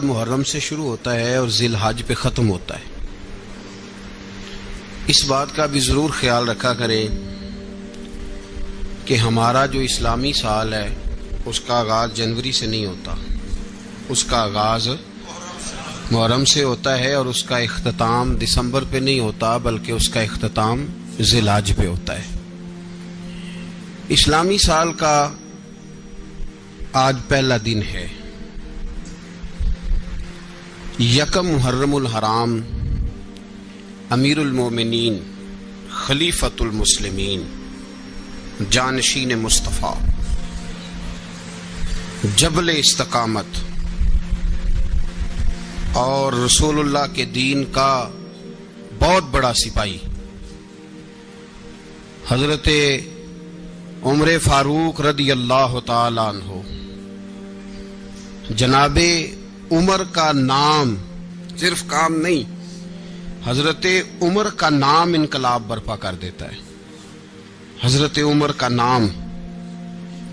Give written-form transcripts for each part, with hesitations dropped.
محرم سے شروع ہوتا ہے اور ذی الحج پہ ختم ہوتا ہے۔ اس بات کا بھی ضرور خیال رکھا کریں کہ ہمارا جو اسلامی سال ہے اس کا آغاز جنوری سے نہیں ہوتا، اس کا آغاز محرم سے ہوتا ہے اور اس کا اختتام دسمبر پہ نہیں ہوتا بلکہ اس کا اختتام ذی الحج پہ ہوتا ہے۔ اسلامی سال کا آج پہلا دن ہے، یکم محرم الحرام، امیر المومنین خلیفۃ المسلمین جانشین مصطفیٰ جبل استقامت اور رسول اللہ کے دین کا بہت بڑا سپاہی حضرت عمر فاروق رضی اللہ تعالی عنہ، جناب عمر کا نام صرف کام نہیں، حضرت عمر کا نام انقلاب برپا کر دیتا ہے۔ حضرت عمر کا نام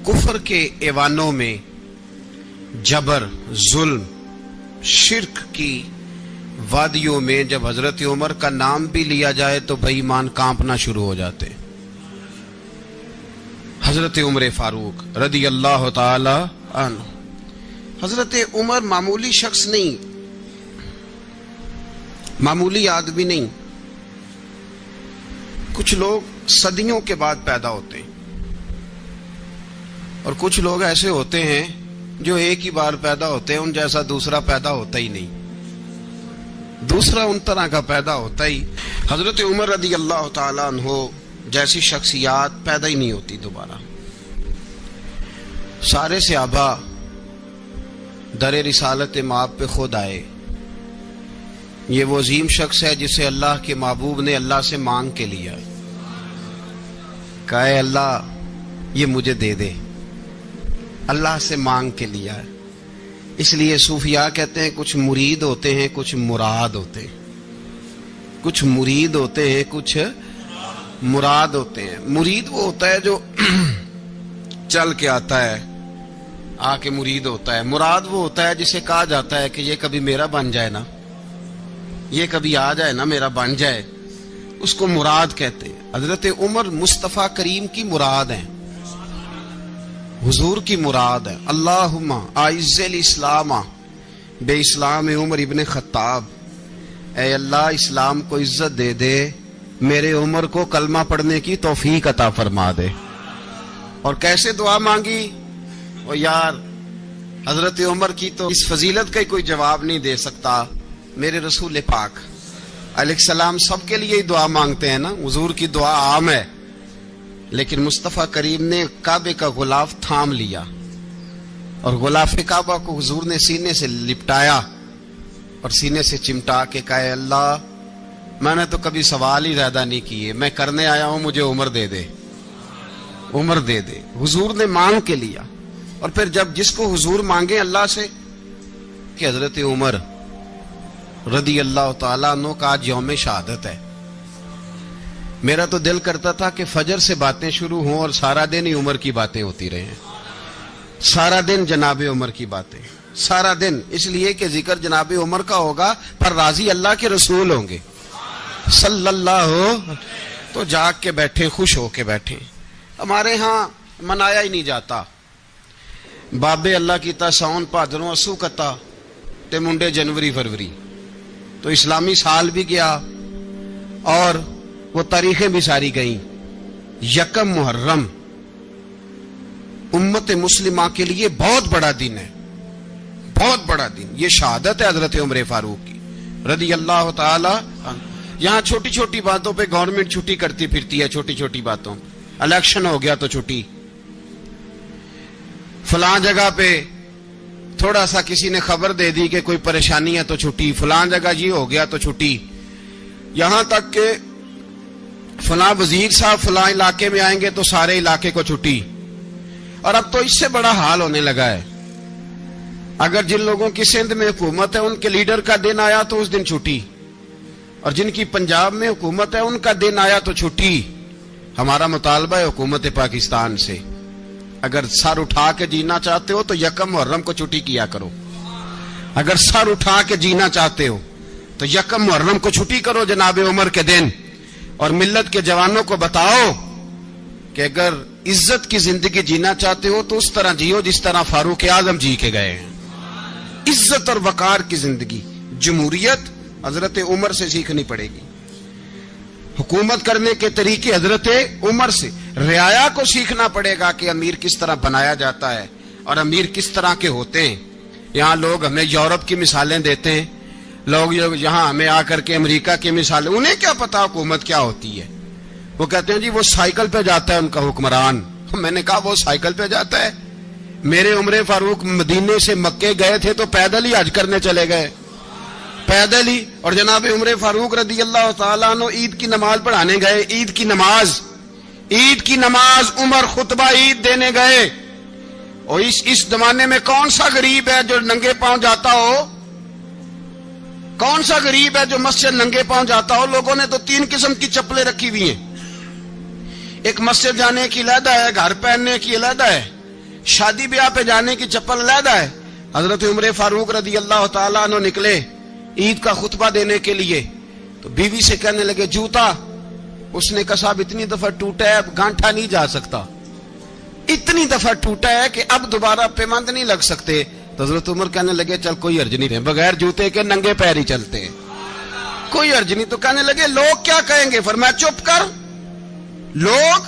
کفر کے ایوانوں میں جبر، ظلم، شرک کی وادیوں میں جب حضرت عمر کا نام بھی لیا جائے تو بے ایمان کانپنا شروع ہو جاتے۔ حضرت عمر فاروق رضی اللہ تعالی عنہ، حضرت عمر معمولی شخص نہیں، معمولی آدمی نہیں۔ کچھ لوگ صدیوں کے بعد پیدا ہوتے ہیں اور کچھ لوگ ایسے ہوتے ہیں جو ایک ہی بار پیدا ہوتے ہیں، ان جیسا دوسرا پیدا ہوتا ہی نہیں، دوسرا ان طرح کا پیدا ہوتا ہی۔ حضرت عمر رضی اللہ تعالیٰ عنہ جیسی شخصیات پیدا ہی نہیں ہوتی دوبارہ۔ سارے صحابہ در رسالت مآب پہ خود آئے۔ یہ وہ عظیم شخص ہے جسے اللہ کے محبوب نے اللہ سے مانگ کے لیا، کہا اے اللہ یہ مجھے دے دے، اللہ سے مانگ کے لیا ہے۔ اس لیے صوفیاء کہتے ہیں کچھ مرید ہوتے ہیں کچھ مراد ہوتے ہیں، کچھ مرید ہوتے ہیں کچھ مراد ہوتے ہیں۔ مرید وہ ہوتا ہے جو چل کے آتا ہے، آ کے مرید ہوتا ہے۔ مراد وہ ہوتا ہے جسے کہا جاتا ہے کہ یہ کبھی میرا بن جائے نا، یہ کبھی آ جائے نا، میرا بن جائے، اس کو مراد کہتے ہیں۔ حضرت عمر مصطفیٰ کریم کی مراد ہیں، حضور کی مراد ہے۔ اللہم اعز الاسلام بے اسلام عمر ابن خطاب، اے اللہ اسلام کو عزت دے دے، میرے عمر کو کلمہ پڑھنے کی توفیق عطا فرما دے۔ اور کیسے دعا مانگی؟ او یار حضرت عمر کی تو اس فضیلت کا کوئی جواب نہیں دے سکتا، میرے رسول پاک علیہ السلام سب کے لیے ہی دعا مانگتے ہیں نا، حضور کی دعا عام ہے، لیکن مصطفیٰ کریم نے کعبے کا غلاف تھام لیا اور غلاف کعبہ کو حضور نے سینے سے لپٹایا اور سینے سے چمٹا کے کہا اے اللہ میں نے تو کبھی سوال ہی زیادہ نہیں کیے، میں کرنے آیا ہوں، مجھے عمر دے دے، عمر دے دے۔ حضور نے مانگ کے لیا۔ اور پھر جب جس کو حضور مانگے اللہ سے، کہ حضرت عمر رضی اللہ تعالیٰ عنہ کا آج یوم شہادت ہے، میرا تو دل کرتا تھا کہ فجر سے باتیں شروع ہوں اور سارا دن ہی عمر کی باتیں ہوتی رہیں، سارا دن جناب عمر کی باتیں، سارا دن، اس لیے کہ ذکر جناب عمر کا ہوگا پر راضی اللہ کے رسول ہوں گے صلی اللہ، تو جاگ کے بیٹھے، خوش ہو کے بیٹھے۔ ہمارے ہاں منایا ہی نہیں جاتا، بابے اللہ کی تا ساؤن بھادروں اسو کتا تے منڈے جنوری فروری، تو اسلامی سال بھی گیا اور وہ تاریخیں بھی ساری گئیں۔ یکم محرم امت مسلمہ کے لیے بہت بڑا دن ہے، بہت بڑا دن، یہ شہادت ہے حضرت عمر فاروق کی رضی اللہ تعالی عنہ۔ یہاں چھوٹی چھوٹی باتوں پہ گورنمنٹ چھٹی کرتی پھرتی ہے، چھوٹی چھوٹی باتوں، الیکشن ہو گیا تو چھٹی، فلاں جگہ پہ تھوڑا سا کسی نے خبر دے دی کہ کوئی پریشانی ہے تو چھٹی، فلاں جگہ یہ ہو گیا تو چھٹی، یہاں تک کہ فلاں وزیر صاحب فلاں علاقے میں آئیں گے تو سارے علاقے کو چھٹی۔ اور اب تو اس سے بڑا حال ہونے لگا ہے، اگر جن لوگوں کی سندھ میں حکومت ہے ان کے لیڈر کا دن آیا تو اس دن چھٹی، اور جن کی پنجاب میں حکومت ہے ان کا دن آیا تو چھٹی۔ ہمارا مطالبہ ہے حکومت پاکستان سے، اگر سر اٹھا کے جینا چاہتے ہو تو یکم محرم کو چھٹی کیا کرو، اگر سر اٹھا کے جینا چاہتے ہو تو یکم محرم کو چھٹی کرو جناب عمر کے دن، اور ملت کے جوانوں کو بتاؤ کہ اگر عزت کی زندگی جینا چاہتے ہو تو اس طرح جیو جس طرح فاروق اعظم جی کے گئے ہیں۔ عزت اور وقار کی زندگی، جمہوریت حضرت عمر سے سیکھنی پڑے گی، حکومت کرنے کے طریقے حضرت عمر سے، رعایا کو سیکھنا پڑے گا کہ امیر کس طرح بنایا جاتا ہے اور امیر کس طرح کے ہوتے ہیں۔ یہاں لوگ ہمیں یورپ کی مثالیں دیتے ہیں، لوگ یہاں ہمیں آ کر کے امریکہ کی مثالیں، انہیں کیا پتا حکومت کیا ہوتی ہے؟ وہ کہتے ہیں جی وہ سائیکل پہ جاتا ہے ان کا حکمران۔ میں نے کہا وہ سائیکل پہ جاتا ہے؟ میرے عمر فاروق مدینے سے مکے گئے تھے تو پیدل ہی حج کرنے چلے گئے، پیدل ہی۔ اور جناب عمر فاروق رضی اللہ تعالیٰ عنہ عید کی نماز پڑھانے گئے، عید کی نماز عمر خطبہ عید دینے گئے۔ اور اس زمانے میں کون سا غریب ہے جو ننگے پاؤں جاتا ہو؟ کون سا غریب ہے جو مسجد ننگے پاؤں جاتا ہو؟ لوگوں نے تو 3 قسم کی چپلیں رکھی ہوئی ہیں، ایک مسجد جانے کی علیحدہ ہے، گھر پہننے کی علیحدہ ہے، شادی بیاہ پہ جانے کی چپل علیحدہ ہے۔ حضرت عمر فاروق رضی اللہ تعالیٰ عنہ نکلے عید کا خطبہ دینے کے لیے تو بیوی سے کہنے لگے جوتا، اس نے کہا صاحب اتنی دفعہ ٹوٹا ہے اب گانٹھا نہیں جا سکتا، اتنی دفعہ ٹوٹا ہے کہ اب دوبارہ پیمند نہیں لگ سکتے۔ تو حضرت عمر کہنے لگے چل کوئی حرج نہیں، بغیر جوتے کے ننگے پیر ہی چلتے ہیں، کوئی حرج نہیں۔ تو کہنے لگے لوگ کیا کہیں گے؟ فرمایا چپ کر، لوگ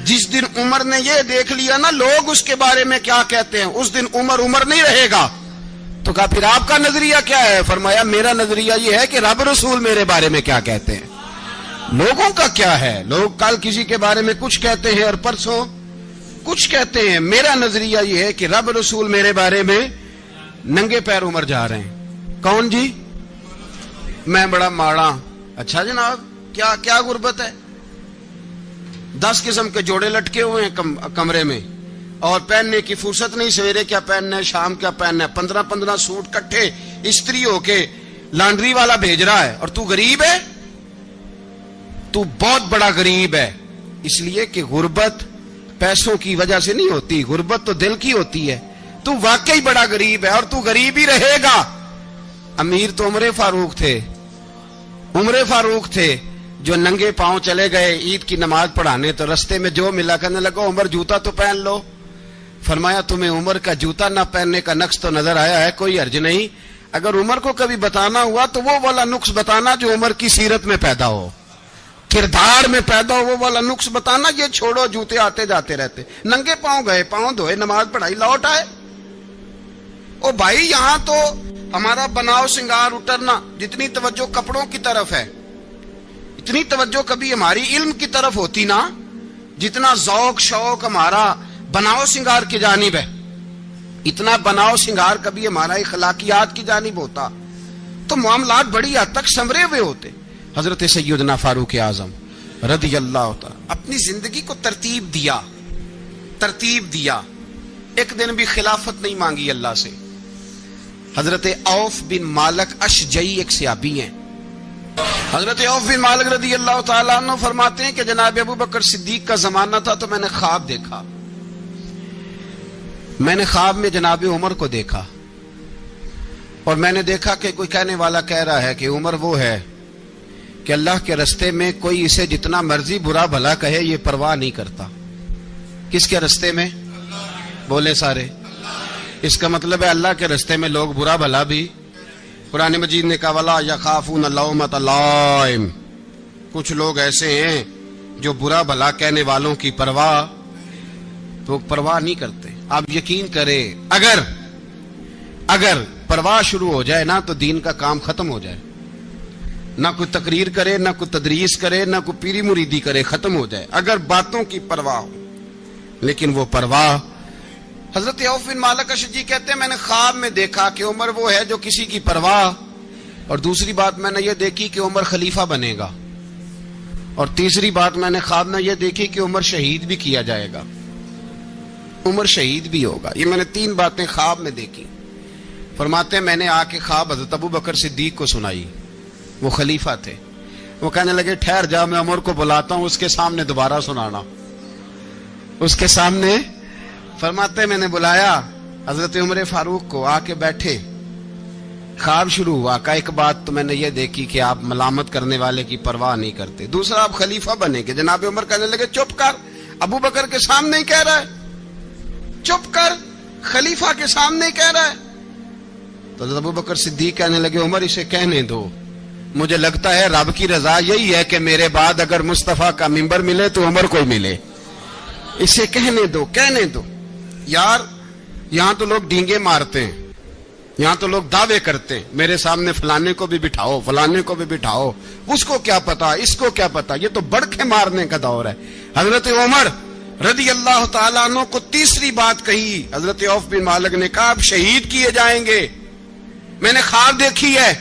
جس دن عمر نے یہ دیکھ لیا نا لوگ اس کے بارے میں کیا کہتے ہیں، اس دن عمر نہیں رہے گا۔ تو کہا پھر آپ کا نظریہ کیا ہے؟ فرمایا میرا نظریہ یہ ہے کہ رب رسول میرے بارے میں کیا کہتے ہیں، لوگوں کا کیا ہے؟ لوگ کل کسی کے بارے میں کچھ کہتے ہیں اور پرسوں کچھ کہتے ہیں، میرا نظریہ یہ ہے کہ رب رسول میرے بارے میں ننگے پیر عمر جا رہے ہیں۔ کون جی؟ میں بڑا ماڑا۔ اچھا جناب کیا غربت ہے؟ 10 قسم کے جوڑے لٹکے ہوئے ہیں کمرے میں اور پہننے کی فرصت نہیں، سویرے کیا پہننا ہے، شام کیا پہننا ہے، 15 سوٹ کٹھے استری ہو کے لانڈری والا بھیج رہا ہے، اور تو غریب ہے، تو بہت بڑا غریب ہے۔ اس لیے کہ غربت پیسوں کی وجہ سے نہیں ہوتی، غربت تو دل کی ہوتی ہے۔ تو واقعی بڑا غریب ہے اور تو غریب ہی رہے گا۔ امیر تو عمر فاروق تھے جو ننگے پاؤں چلے گئے عید کی نماز پڑھانے، تو رستے میں جو ملا کہنے لگا عمر جوتا تو پہن لو۔ فرمایا تمہیں عمر کا جوتا نہ پہننے کا نقص تو نظر آیا ہے، کوئی حرج نہیں، اگر عمر کو کبھی بتانا ہوا تو وہ والا نقص بتانا جو عمر کی سیرت میں پیدا ہو، کردار میں پیدا ہو، وہ والا نقص بتانا، یہ چھوڑو جوتے آتے جاتے رہتے۔ ننگے پاؤں گئے، پاؤں دھوئے، نماز پڑھائی، لوٹ آئے۔ او بھائی یہاں تو ہمارا بناؤ سنگار اترنا، جتنی توجہ کپڑوں کی طرف ہے اتنی توجہ کبھی ہماری علم کی طرف ہوتی نا، جتنا ذوق شوق ہمارا بناؤ سنگار کی جانب ہے، اتنا بناؤ سنگار کبھی ہمارا اخلاقیات کی جانب ہوتا تو معاملات بڑی حد تک سنورے ہوئے ہوتے۔ حضرت سیدنا فاروق اعظم رضی اللہ تعالی اپنی زندگی کو ترتیب دیا، ایک دن بھی خلافت نہیں مانگی اللہ سے۔ حضرت عوف بن مالک اشجعی ایک صحابی ہیں، حضرت عوف بن مالک رضی اللہ تعالیٰ عنہ فرماتے ہیں کہ جناب ابو بکر صدیق کا زمانہ تھا تو میں نے خواب دیکھا، میں نے خواب میں جناب عمر کو دیکھا، اور میں نے دیکھا کہ کوئی کہنے والا کہہ رہا ہے کہ عمر وہ ہے کہ اللہ کے رستے میں کوئی اسے جتنا مرضی برا بھلا کہے یہ پرواہ نہیں کرتا۔ کس کے رستے میں؟ بولے سارے۔ اس کا مطلب ہے اللہ کے رستے میں لوگ برا بھلا بھی، قرآن مجید نے کہا وَلَا يَخَافُونَ لَوْمَةَ لَائِمٍ، کچھ لوگ ایسے ہیں جو برا بھلا کہنے والوں کی پرواہ نہیں کرتے۔ آپ یقین کریں اگر پرواہ شروع ہو جائے نا تو دین کا کام ختم ہو جائے، نہ کوئی تقریر کرے، نہ کوئی تدریس کرے، نہ کوئی پیری مریدی کرے، ختم ہو جائے اگر باتوں کی پرواہ ہو۔ لیکن وہ پرواہ، حضرت عوف بن مالک اشجعی کہتے ہیں میں نے خواب میں دیکھا کہ عمر وہ ہے جو کسی کی پرواہ، اور دوسری بات میں نے یہ دیکھی کہ عمر خلیفہ بنے گا، اور تیسری بات میں نے خواب میں یہ دیکھی کہ عمر شہید بھی کیا جائے گا، عمر شہید بھی ہوگا۔ یہ میں نے 3 باتیں خواب میں دیکھی۔ فرماتے ہیں میں نے آ کے خواب حضرت ابو بکر صدیق کو سنائی، وہ خلیفہ تھے، وہ کہنے لگے ٹھہر جا میں عمر کو بلاتا ہوں، اس کے سامنے دوبارہ سنانا، اس کے سامنے۔ فرماتے ہیں میں نے بلایا، حضرت عمر فاروق کو آ کے بیٹھے, خواب شروع ہوا. کہا ایک بات تو میں نے یہ دیکھی کہ آپ ملامت کرنے والے کی پرواہ نہیں کرتے. دوسرا, آپ خلیفہ بنے کہ جناب عمر کہنے لگے چپ کر, ابو بکر کے سامنے ہی کہہ رہا ہے, چپ کر, خلیفہ کے سامنے ہی کہہ رہا ہے. تو حضرت ابو بکر صدیق کہنے لگے عمر اسے کہنے دو, مجھے لگتا ہے رب کی رضا یہی ہے کہ میرے بعد اگر مصطفیٰ کا ممبر ملے تو عمر کو ملے, اسے کہنے دو, کہنے دو. یار یہاں تو لوگ ڈینگے مارتے ہیں, یہاں تو لوگ دعوے کرتے ہیں میرے سامنے فلانے کو بھی بٹھاؤ, فلانے کو بھی بٹھاؤ, اس کو کیا پتا, اس کو کیا پتا. یہ تو بڑکے مارنے کا دور ہے. حضرت عمر رضی اللہ تعالیٰ عنہ کو تیسری بات کہی. حضرت عوف بن مالک نے کہا آپ شہید کیے جائیں گے, میں نے خواب دیکھی ہے.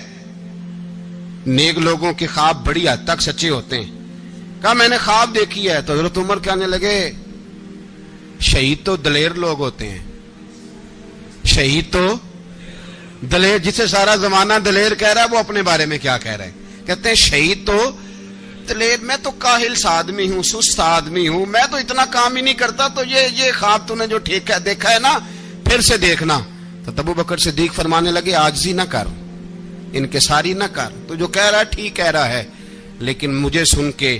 نیک لوگوں کے خواب بڑی حد تک سچے ہوتے ہیں. کہا میں نے خواب دیکھی ہے. تو حضرت عمر کہنے لگے شہید تو دلیر لوگ ہوتے ہیں, شہید تو دلیر, جسے سارا زمانہ دلیر کہہ رہا ہے وہ اپنے بارے میں کیا کہہ رہا ہے, کہتے ہیں شہید تو دلیر. میں تو کاہل سا آدمی ہوں, سست آدمی ہوں, میں تو اتنا کام ہی نہیں کرتا. تو یہ خواب تو نے جو دیکھا ہے نا پھر سے دیکھنا. تو ابو بکر صدیق فرمانے لگے عاجزی نہ کر, انکساری نہ کر, تو جو کہہ رہا ہے ٹھیک کہہ رہا ہے, لیکن مجھے سن کے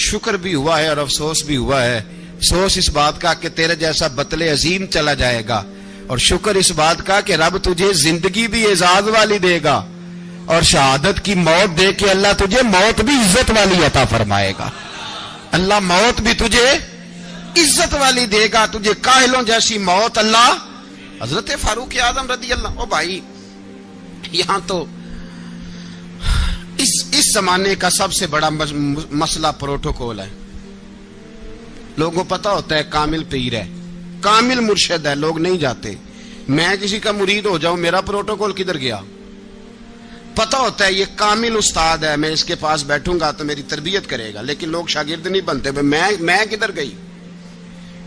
شکر بھی ہوا ہے اور افسوس بھی ہوا ہے. افسوس اس بات کا کہ تیرے جیسا بطل عظیم چلا جائے گا, اور شکر اس بات کا کہ رب تجھے زندگی بھی اعزاز والی دے گا, اور شہادت کی موت دے کے اللہ تجھے موت بھی عزت والی عطا فرمائے گا. اللہ موت بھی تجھے عزت والی دے گا, تجھے کاہلوں جیسی موت اللہ. حضرت فاروق اعظم رضی اللہ. او بھائی یہاں تو اس زمانے کا سب سے بڑا مسئلہ پروٹوکول ہے. لوگوں کو پتا ہوتا ہے کامل پیر ہے, کامل مرشد ہے, لوگ نہیں جاتے. میں کسی کا مرید ہو جاؤں, میرا پروٹوکول کدھر گیا؟ پتا ہوتا ہے یہ کامل استاد ہے, میں اس کے پاس بیٹھوں گا تو میری تربیت کرے گا, لیکن لوگ شاگرد نہیں بنتے. میں کدھر گئی؟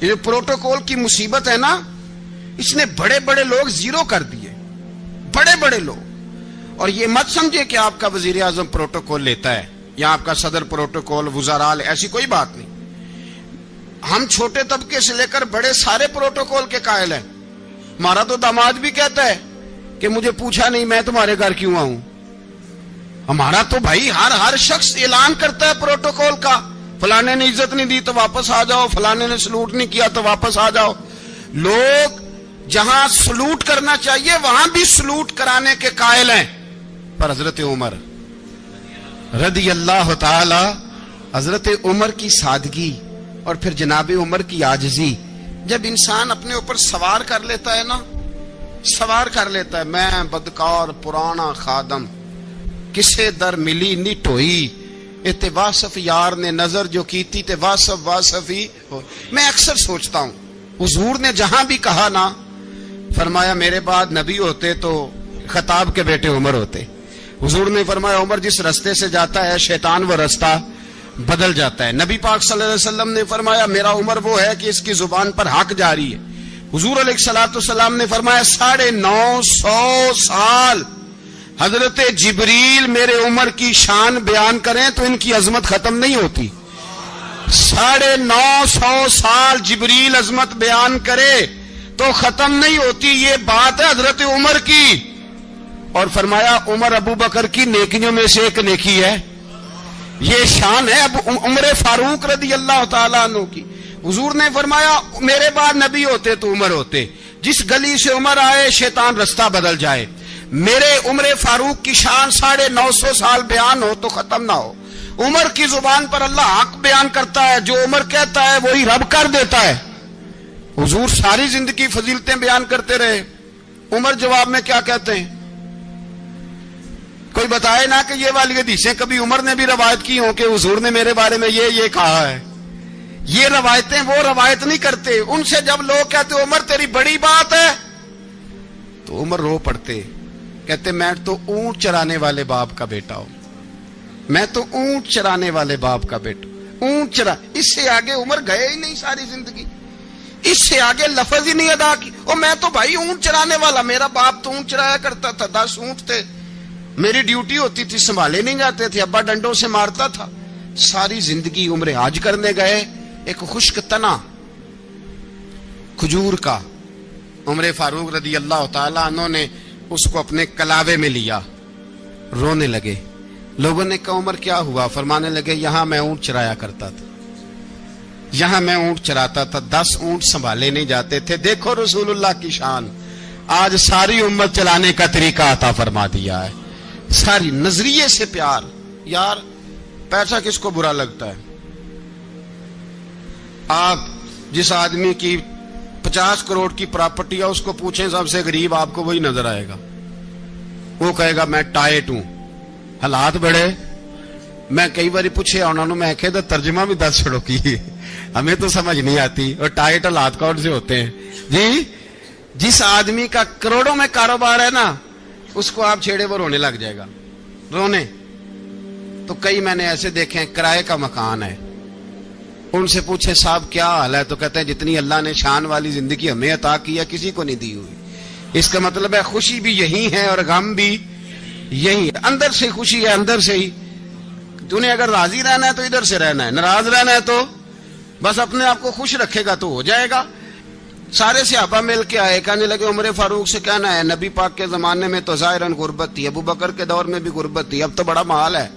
یہ جو پروٹوکول کی مصیبت ہے نا, اس نے بڑے بڑے لوگ زیرو کر دیے, بڑے بڑے لوگ. اور یہ مت سمجھے کہ آپ کا وزیر اعظم پروٹوکول لیتا ہے یا آپ کا صدر پروٹوکول, وزراء, ایسی کوئی بات نہیں. ہم چھوٹے طبقے سے لے کر بڑے سارے پروٹوکول کے قائل ہیں. ہمارا تو داماد بھی کہتا ہے کہ مجھے پوچھا نہیں میں تمہارے گھر کیوں آؤں. ہمارا تو بھائی ہر شخص اعلان کرتا ہے پروٹوکول کا, فلانے نے عزت نہیں دی تو واپس آ جاؤ, فلانے نے سلوٹ نہیں کیا تو واپس آ جاؤ. لوگ جہاں سلوٹ کرنا چاہیے وہاں بھی سلوٹ کرانے کے قائل ہیں. پر حضرت عمر رضی اللہ تعالی, حضرت عمر کی سادگی اور پھر جناب عمر کی عاجزی, جب انسان اپنے اوپر سوار کر لیتا ہے نا, سوار کر لیتا ہے, میں بدکار پرانا خادم, کسے در ملی نی ٹوئی, اتے واصف یار نے نظر جو کی تھی تے واصف ہی ہو. میں اکثر سوچتا ہوں حضور نے جہاں بھی کہا نا, فرمایا میرے بعد نبی ہوتے تو خطاب کے بیٹے عمر ہوتے. حضور نے فرمایا عمر جس رستے سے جاتا ہے شیطان وہ رستہ بدل جاتا ہے. نبی پاک صلی اللہ علیہ وسلم نے فرمایا میرا عمر وہ ہے کہ اس کی زبان پر حق جاری ہے. حضور علیہ الصلوۃ والسلام نے فرمایا 950 سال حضرت جبریل میرے عمر کی شان بیان کریں تو ان کی عظمت ختم نہیں ہوتی. 950 سال جبریل عظمت بیان کرے تو ختم نہیں ہوتی. یہ بات ہے حضرت عمر کی. اور فرمایا عمر ابو بکر کی نیکیوں میں سے ایک نیکی ہے, یہ شان ہے اب عمر فاروق رضی اللہ تعالیٰ عنہ کی. حضور نے فرمایا میرے بعد نبی ہوتے تو عمر ہوتے, جس گلی سے عمر آئے شیطان رستہ بدل جائے. میرے عمر فاروق کی شان 950 سال بیان ہو تو ختم نہ ہو. عمر کی زبان پر اللہ حق بیان کرتا ہے, جو عمر کہتا ہے وہی رب کر دیتا ہے. حضور ساری زندگی فضیلتیں بیان کرتے رہے, عمر جواب میں کیا کہتے ہیں؟ کوئی بتائے نا کہ یہ والی حدیثیں کبھی عمر نے بھی روایت کی ہوں کہ حضور نے میرے بارے میں یہ کہا ہے. یہ روایتیں وہ روایت نہیں کرتے. ان سے جب لوگ کہتے عمر تیری بڑی بات ہے تو عمر رو پڑتے, کہتے میں تو اونٹ چرانے والے باپ کا بیٹا ہوں, میں تو اونٹ چرانے والے باپ کا بیٹا, اونٹ چرا. اس سے آگے عمر گئے ہی نہیں ساری زندگی, اس سے آگے لفظ ہی نہیں ادا کی. اور میں تو بھائی اونٹ چرانے والا, میرا باپ تو اونٹ چرایا کرتا تھا, 10 اونٹ تھے, میری ڈیوٹی ہوتی تھی, سنبھالے نہیں جاتے تھے, ابا ڈنڈوں سے مارتا تھا. ساری زندگی عمر حج کرنے گئے, ایک خشک تنا کھجور کا عمر فاروق رضی اللہ تعالیٰ عنہ نے اس کو اپنے کلاوے میں لیا، رونے لگے۔ لوگوں نے کہا عمر کیا ہوا؟ فرمانے لگے یہاں میں اونٹ چرایا کرتا تھا، یہاں میں اونٹ چراتا تھا، 10 اونٹ سنبھالے نہیں جاتے تھے۔ دیکھو رسول اللہ کی شان، آج ساری امت چلانے کا طریقہ عطا فرما دیا ہے، ساری نظریے سے پیار۔ یار پیسہ کس کو برا لگتا ہے؟ آپ جس آدمی کی 50 کروڑ کی پراپرٹی ہے اس کو پوچھیں سب سے غریب، آپ کو وہی نظر آئے گا۔ وہ کہے گا میں ٹائٹ ہوں، حالات بڑے۔ میں کئی بار پوچھے انہوں نے، میں کہتا ترجمہ بھی 10 چھڑوں کی، ہمیں تو سمجھ نہیں آتی، اور ٹائٹ حالات کون سے ہوتے ہیں جی؟ جس آدمی کا کروڑوں میں کاروبار ہے نا، اس کو آپ چھیڑے وہ رونے لگ جائے گا، رونے۔ تو کئی میں نے ایسے دیکھے ہیں کرائے کا مکان ہے، ان سے پوچھے صاحب کیا حال ہے، تو کہتے ہیں جتنی اللہ نے شان والی زندگی ہمیں عطا کی ہے کسی کو نہیں دی ہوئی۔ اس کا مطلب ہے خوشی بھی یہی ہے اور غم بھی یہی ہے، اندر سے خوشی ہے، اندر سے ہی۔ تو نے اگر راضی رہنا ہے تو ادھر سے رہنا ہے، ناراض رہنا ہے تو بس اپنے آپ کو خوش رکھے گا تو ہو جائے گا۔ سارے صحابہ مل کے آئے، کہنے لگے عمر فاروق سے کہنا ہے نبی پاک کے زمانے میں تو ظاہراً غربت تھی، ابو بکر کے دور میں بھی غربت تھی، اب تو بڑا مال ہے۔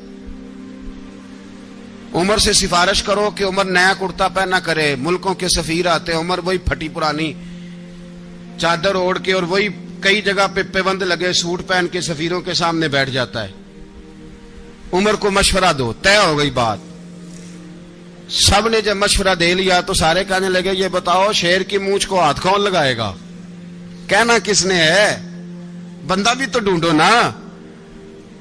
عمر سے سفارش کرو کہ عمر نیا کرتا پہنا کرے۔ ملکوں کے سفیر آتے، عمر وہی پھٹی پرانی چادر اوڑھ کے اور وہی کئی جگہ پہ پیوند لگے سوٹ پہن کے سفیروں کے سامنے بیٹھ جاتا ہے۔ عمر کو مشورہ دو، طے ہو گئی بات۔ سب نے جب مشورہ دے لیا تو سارے کہنے لگے یہ بتاؤ شیر کی مونچھ کو ہاتھ کون لگائے گا؟ کہنا کس نے ہے؟ بندہ بھی تو ڈھونڈو نا۔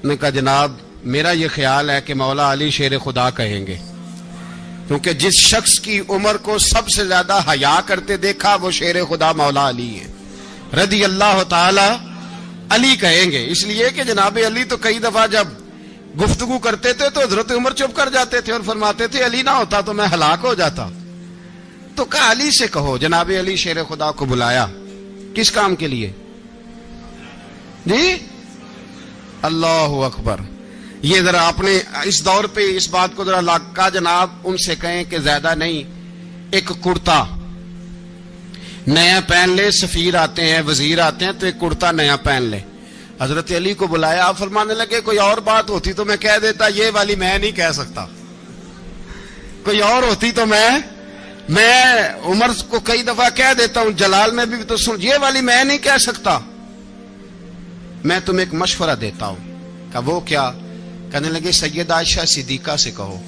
نے کہا جناب میرا یہ خیال ہے کہ مولا علی شیر خدا کہیں گے، کیونکہ جس شخص کی عمر کو سب سے زیادہ حیا کرتے دیکھا وہ شیر خدا مولا علی ہے رضی اللہ تعالی علی کہیں گے۔ اس لیے کہ جناب علی تو کئی دفعہ جب گفتگو کرتے تھے تو حضرت عمر چپ کر جاتے تھے اور فرماتے تھے علی نہ ہوتا تو میں ہلاک ہو جاتا۔ تو کہا علی سے کہو۔ جناب علی شیر خدا کو بلایا، کس کام کے لیے جی؟ اللہ اکبر۔ یہ ذرا اپنے اس دور پہ اس بات کو ذرا لاکا جناب ان سے کہیں کہ زیادہ نہیں، ایک کرتا نیا پہن لے، سفیر آتے ہیں وزیر آتے ہیں تو ایک کرتا نیا پہن لے۔ حضرت علی کو بلایا، آپ فرمانے لگے کوئی اور بات ہوتی تو میں کہہ دیتا، یہ والی میں نہیں کہہ سکتا، کوئی اور ہوتی تو میں عمر کو کئی دفعہ کہہ دیتا ہوں، جلال میں بھی تو سن، یہ والی میں نہیں کہہ سکتا، میں تمہیں ایک مشورہ دیتا ہوں۔ کہا وہ کیا؟ کہنے لگے سیدہ عائشہ صدیقہ سے کہو،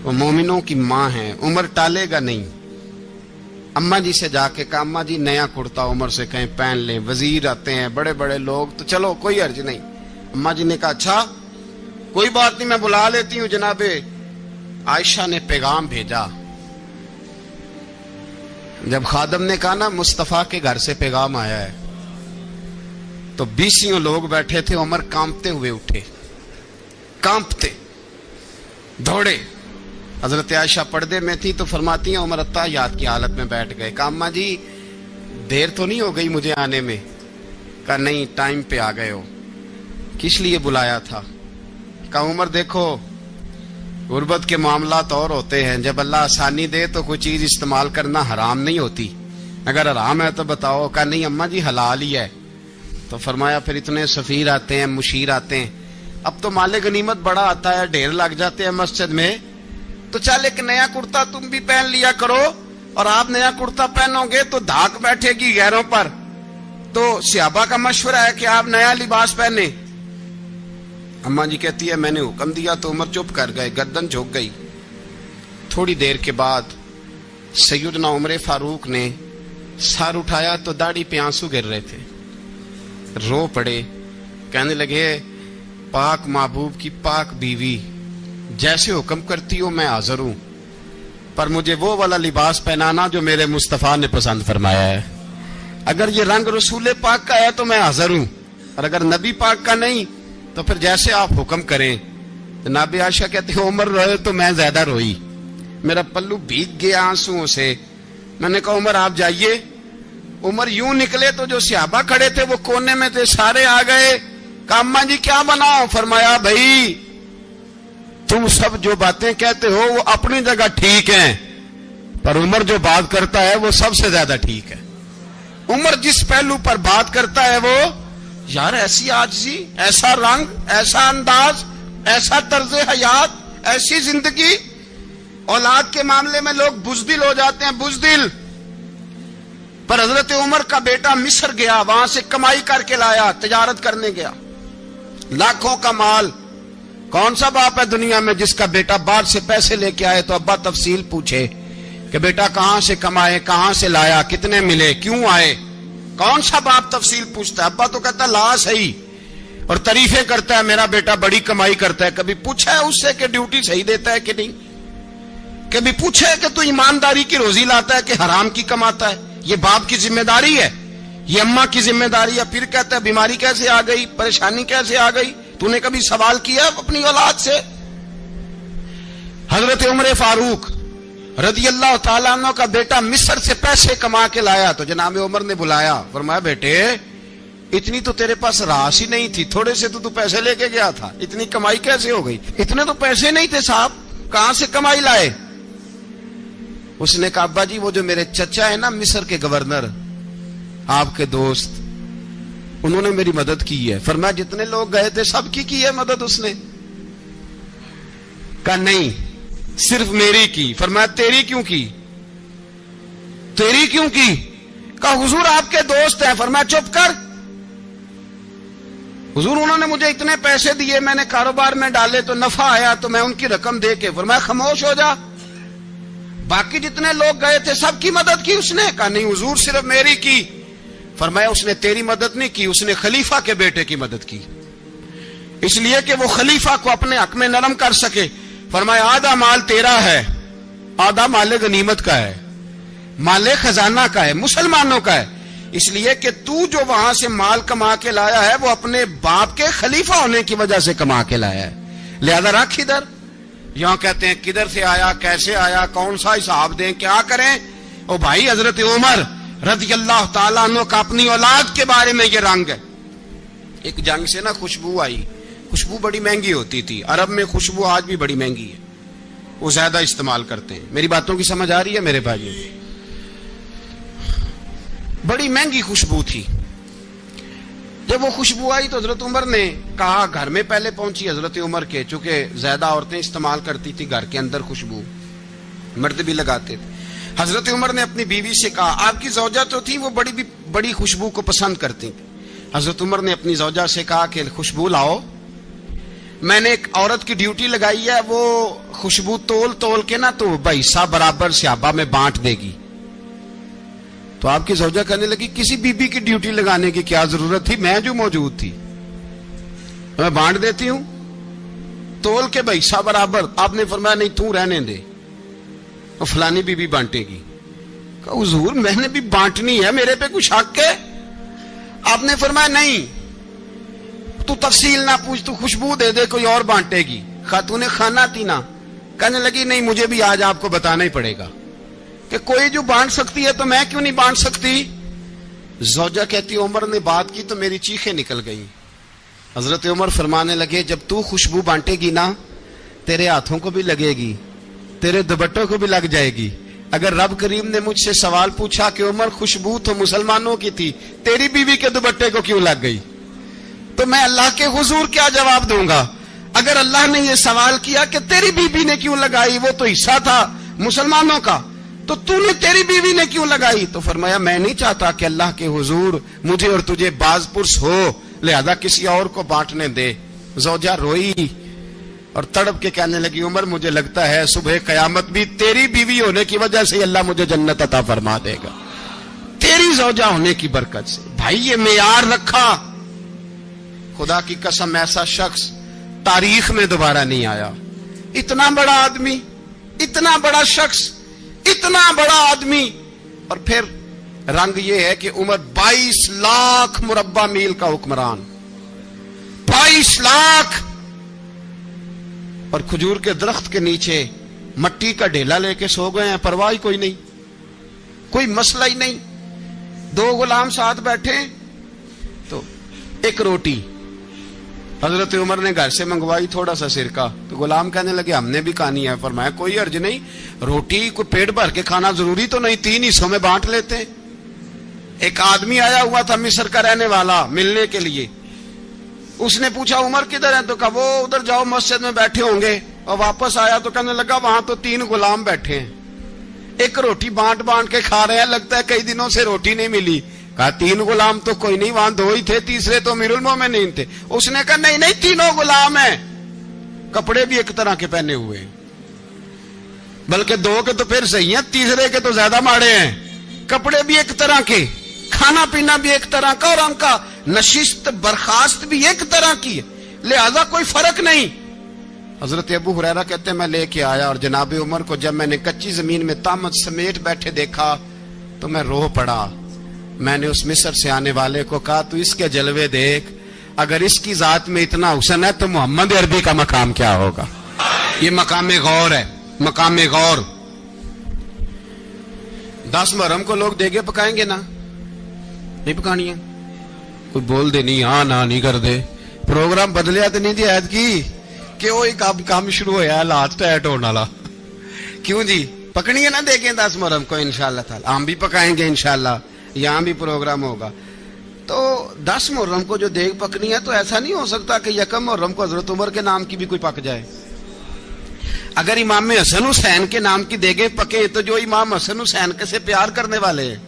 وہ مومنوں کی ماں ہیں، عمر ٹالے گا نہیں۔ اماں جی سے جا کے کہا اماں جی نیا کرتا عمر سے کہیں پہن لیں، وزیر آتے ہیں بڑے بڑے لوگ تو چلو کوئی حرج نہیں۔ اماں جی نے کہا اچھا کوئی بات نہیں میں بلا لیتی ہوں۔ جناب عائشہ نے پیغام بھیجا، جب خادم نے کہا نا مصطفیٰ کے گھر سے پیغام آیا ہے تو 20 لوگ بیٹھے تھے، عمر کانپتے ہوئے اٹھے، کانپتے دوڑے۔ حضرت عائشہ پردے میں تھی تو فرماتی ہیں عمر اتحیات کی حالت میں بیٹھ گئے۔ کہا اماں جی دیر تو نہیں ہو گئی مجھے آنے میں؟ کہا نہیں ٹائم پہ آ گئے ہو، کس لیے بلایا تھا؟ کہا عمر دیکھو غربت کے معاملات اور ہوتے ہیں، جب اللہ آسانی دے تو کوئی چیز استعمال کرنا حرام نہیں ہوتی، اگر حرام ہے تو بتاؤ۔ کہا نہیں اماں جی حلال ہی ہے۔ تو فرمایا پھر اتنے سفیر آتے ہیں مشیر آتے ہیں، اب تو مال غنیمت بڑا آتا ہے، ڈھیر لگ جاتے ہیں مسجد میں، تو چل ایک نیا کرتا تم بھی پہن لیا کرو، اور آپ نیا کرتا پہنو گے تو دھاک بیٹھے گی غیروں پر، تو صحابہ کا مشورہ ہے کہ آپ نیا لباس پہنے۔ اماں جی کہتی ہے میں نے حکم دیا تو عمر چپ کر گئے، گردن جھک گئی۔ تھوڑی دیر کے بعد سیدنا عمر فاروق نے سر اٹھایا تو داڑھی پہ آنسو گر رہے تھے، رو پڑے، کہنے لگے پاک محبوب کی پاک بیوی جیسے حکم کرتی ہو میں حاضر ہوں، پر مجھے وہ والا لباس پہنانا جو میرے مصطفیٰ نے پسند فرمایا ہے، اگر یہ رنگ رسول پاک کا ہے تو میں حاضر ہوں، اور اگر نبی پاک کا نہیں تو پھر جیسے آپ حکم کریں۔ جناب عائشہ کہتے ہیں عمر روئے تو میں زیادہ روئی، میرا پلو بھیگ گیا آنسوؤں سے۔ میں نے کہا عمر آپ جائیے۔ عمر یوں نکلے تو جو صحابہ کھڑے تھے وہ کونے میں تھے، سارے آ گئے۔ کہا اماں جی کیا بناؤ؟ فرمایا بھائی تم سب جو باتیں کہتے ہو وہ اپنی جگہ ٹھیک ہیں، پر عمر جو بات کرتا ہے وہ سب سے زیادہ ٹھیک ہے۔ عمر جس پہلو پر بات کرتا ہے وہ یار ایسی عاجزی، ایسا رنگ، ایسا انداز، ایسا طرز حیات، ایسی زندگی. اولاد کے معاملے میں لوگ بزدل ہو جاتے ہیں، بزدل. پر حضرت عمر کا بیٹا مصر گیا، وہاں سے کمائی کر کے لایا، تجارت کرنے گیا، لاکھوں کا مال. کون سا باپ ہے دنیا میں جس کا بیٹا باہر سے پیسے لے کے آئے تو ابا تفصیل پوچھے کہ بیٹا کہاں سے کمائے، کہاں سے لایا، کتنے ملے، کیوں آئے؟ کون سا باپ تفصیل پوچھتا ہے؟ ابا تو کہتا ہے لا صحیح، اور تعریفیں کرتا ہے میرا بیٹا بڑی کمائی کرتا ہے. کبھی پوچھا ہے اس سے کہ ڈیوٹی صحیح دیتا ہے کہ نہیں؟ کبھی پوچھا ہے کہ تو ایمانداری کی روزی لاتا ہے کہ حرام کی کماتا ہے؟ یہ باپ کی ذمہ داری ہے، یہ اماں کی ذمہ داری ہے. پھر کہتا ہے بیماری کیسے آ گئی، پریشانی کیسے آ گئی؟ تو نے کبھی سوال کیا اپنی اولاد سے؟ حضرت عمر فاروق رضی اللہ تعالیٰ عنہ کا بیٹا مصر سے پیسے کما کے لایا تو جناب عمر نے بلایا، فرمایا بیٹے اتنی تو تیرے پاس راس ہی نہیں تھی، تھوڑے سے تو پیسے لے کے گیا تھا، اتنی کمائی کیسے ہو گئی؟ اتنے تو پیسے نہیں تھے صاحب، کہاں سے کمائی لائے؟ اس نے کہا ابا جی وہ جو میرے چچا ہے نا مصر کے گورنر، آپ کے دوست، انہوں نے میری مدد کی ہے. فرمایا جتنے لوگ گئے تھے سب کی ہے مدد اس نے؟ کہا نہیں صرف میری کی. فرمایا تیری کیوں کی؟ تیری کیوں کی؟ کہا حضور آپ کے دوست ہیں. فرمایا چپ کر، حضور انہوں نے مجھے اتنے پیسے دیے، میں نے کاروبار میں ڈالے تو نفع آیا تو میں ان کی رقم دے کے. فرمایا خاموش ہو جا، باقی جتنے لوگ گئے تھے سب کی مدد کی اس نے؟ کہا نہیں حضور صرف میری کی. فرمایا اس نے تیری مدد نہیں کی، اس نے خلیفہ کے بیٹے کی مدد کی، اس لیے کہ وہ خلیفہ کو اپنے حق میں نرم کر سکے. فرمایا آدھا مال تیرا ہے، آدھا مال غنیمت کا ہے، مال خزانہ کا ہے، مسلمانوں کا ہے، اس لیے کہ تو جو وہاں سے مال کما کے لایا ہے وہ اپنے باپ کے خلیفہ ہونے کی وجہ سے کما کے لایا ہے، لہذا رکھ ادھر. یہاں کہتے ہیں کدھر سے آیا، کیسے آیا، کون سا حساب دیں، کیا کریں؟ او بھائی حضرت عمر رضی اللہ تعالیٰ عنہ کا اپنی اولاد کے بارے میں یہ رنگ ہے. ایک جنگ سے نا خوشبو آئی، خوشبو بڑی مہنگی ہوتی تھی، عرب میں خوشبو آج بھی بڑی مہنگی ہے، وہ زیادہ استعمال کرتے ہیں. میری باتوں کی سمجھ آ رہی ہے میرے بھائیوں؟ بڑی مہنگی خوشبو تھی. جب وہ خوشبو آئی تو حضرت عمر نے کہا، گھر میں پہلے پہنچی حضرت عمر کے، چونکہ زیادہ عورتیں استعمال کرتی تھی گھر کے اندر خوشبو، مرد بھی لگاتے تھے. حضرت عمر نے اپنی بیوی سے کہا، آپ کی زوجہ تو تھی وہ بڑی خوشبو کو پسند کرتی تھی. حضرت عمر نے اپنی زوجہ سے کہا کہ خوشبو لاؤ، میں نے ایک عورت کی ڈیوٹی لگائی ہے، وہ خوشبو تول تول کے نا تو بھائیسا برابر صحابہ میں بانٹ دے گی. تو آپ کی زوجہ کہنے لگی کسی بی بی کی ڈیوٹی لگانے کی کیا ضرورت تھی، میں جو موجود تھی میں بانٹ دیتی ہوں تول کے بھائیسا برابر. آپ نے فرمایا نہیں تو رہنے دے، فلانی بی بی بانٹے گی. کہا حضور میں نے بھی بانٹنی ہے، میرے پہ کچھ حق ہے؟ آپ نے فرمایا نہیں تو تفصیل نہ پوچھ، تو خوشبو دے دے، کوئی اور بانٹے گی. خاتون خانہ تھی نا، کہنے لگی نہیں مجھے بھی آج آپ کو بتانا ہی پڑے گا کہ کوئی جو بانٹ سکتی ہے تو میں کیوں نہیں بانٹ سکتی؟ زوجہ کہتی عمر نے بات کی تو میری چیخیں نکل گئیں. حضرت عمر فرمانے لگے جب تو خوشبو بانٹے گی نا تیرے ہاتھوں کو بھی لگے گی، تیرے دوپٹوں کو بھی لگ جائے گی. اگر رب کریم نے مجھ سے سوال پوچھا کہ عمر خوشبو تو مسلمانوں کی تھی، تیری بیوی کے دوپٹے کو کیوں لگ گئی، تو میں اللہ کے حضور کیا جواب دوں گا؟ اگر اللہ نے یہ سوال کیا کہ تیری بیوی نے کیوں لگائی، وہ تو حصہ تھا مسلمانوں کا، تو نے تیری بیوی نے کیوں لگائی؟ تو فرمایا میں نہیں چاہتا کہ اللہ کے حضور مجھے اور تجھے باز پرس ہو، لہذا کسی اور کو بانٹنے دے. زوجہ روئی اور تڑپ کے کہنے لگی عمر مجھے لگتا ہے صبح قیامت بھی تیری بیوی ہونے کی وجہ سے اللہ مجھے جنت عطا فرما دے گا، تیری زوجہ ہونے کی برکت سے. بھائی یہ معیار رکھا، خدا کی قسم ایسا شخص تاریخ میں دوبارہ نہیں آیا. اتنا بڑا آدمی، اتنا بڑا شخص، اتنا بڑا آدمی، اور پھر رنگ یہ ہے کہ عمر 22 لاکھ مربع میل کا حکمران، 22 لاکھ، اور کھجور کے درخت کے نیچے مٹی کا ڈھیلا لے کے سو گئے ہیں، پرواہ کوئی نہیں، کوئی مسئلہ ہی نہیں. 2 غلام ساتھ بیٹھے تو ایک روٹی حضرت عمر نے گھر سے منگوائی، تھوڑا سا سرکہ، تو غلام کہنے لگے ہم نے بھی کھانی ہے. فرمایا کوئی حرج نہیں، روٹی کو پیٹ بھر کے کھانا ضروری تو نہیں، 3 حصوں میں بانٹ لیتے ہیں، ایک آدمی آیا ہوا تھا مصر کا رہنے والا ملنے کے لیے. اس نے پوچھا عمر کدھر ہے؟ تو کہا وہ ادھر جاؤ مسجد میں بیٹھے ہوں گے. اور واپس آیا تو کہنے لگا وہاں تو 3 غلام بیٹھے ہیں, ایک روٹی بانٹ بانٹ کے کھا رہے ہیں, لگتا ہے کئی دنوں سے روٹی نہیں ملی. کہا 3 غلام تو کوئی نہیں, وہاں 2 ہی تھے, تیسرے تو امیر المومنین تھے. اس نے کہا نہیں نہیں 3 غلام ہیں, کپڑے بھی ایک طرح کے پہنے ہوئے ہیں, بلکہ 2 کے تو پھر صحیح ہیں, تیسرے کے تو زیادہ ماڑے ہیں. کپڑے بھی ایک طرح کے, کھانا پینا بھی ایک طرح کا, اور ان کا نشست برخاست بھی ایک طرح کی ہے, لہذا کوئی فرق نہیں. حضرت ابو ہریرہ کہتے ہیں میں لے کے آیا, اور جناب عمر کو جب میں نے کچی زمین میں تامت سمیٹ بیٹھے دیکھا تو میں رو پڑا. میں نے اس مصر سے آنے والے کو کہا تو اس کے جلوے دیکھ, اگر اس کی ذات میں اتنا حسن ہے تو محمد عربی کا مقام کیا ہوگا. یہ مقام غور ہے, مقام غور. 10 محرم کو لوگ دیگے پکائیں گے نا, نہیں پکانی ہے؟ کوئی بول دے نہیں, ہاں نہ نہیں کر دے. پروگرام بدلیا تو نہیں دی عید کی کہ وہی کام شروع ہوا لاسٹ ٹائٹ ہونے والا. کیوں جی پکنی ہے نا دیکھیں 10 محرم کو انشاءاللہ تعالی, ہم بھی پکائیں گے انشاءاللہ, یہاں بھی پروگرام ہوگا. تو 10 محرم کو جو دیگ پکنی ہے تو ایسا نہیں ہو سکتا کہ 1 محرم کو حضرت عمر کے نام کی بھی کوئی پک جائے. اگر امام حسن حسین کے نام کی دیگیں پکے تو جو امام حسن حسین سے پیار کرنے والے ہیں,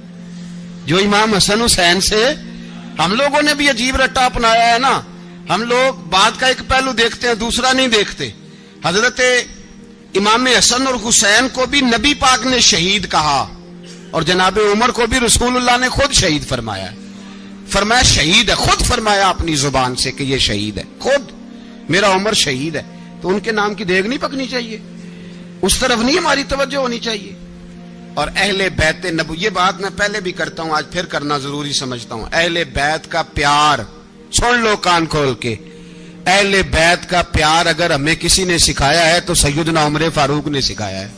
جو امام حسن حسین سے, ہم لوگوں نے بھی عجیب رٹا اپنایا ہے نا. ہم لوگ بات کا ایک پہلو دیکھتے ہیں, دوسرا نہیں دیکھتے. حضرت امام حسن اور حسین کو بھی نبی پاک نے شہید کہا, اور جناب عمر کو بھی رسول اللہ نے خود شہید فرمایا. فرمایا شہید ہے, خود فرمایا اپنی زبان سے کہ یہ شہید ہے, خود میرا عمر شہید ہے. تو ان کے نام کی دیگ نہیں پکنی چاہیے, اس طرف نہیں ہماری توجہ ہونی چاہیے. اور اہل بیت نبو, یہ بات میں پہلے بھی کرتا ہوں, آج پھر کرنا ضروری سمجھتا ہوں. اہل بیت کا پیار, سن لو کان کھول کے, اہل بیت کا پیار اگر ہمیں کسی نے سکھایا ہے تو سیدنا عمر فاروق نے سکھایا ہے.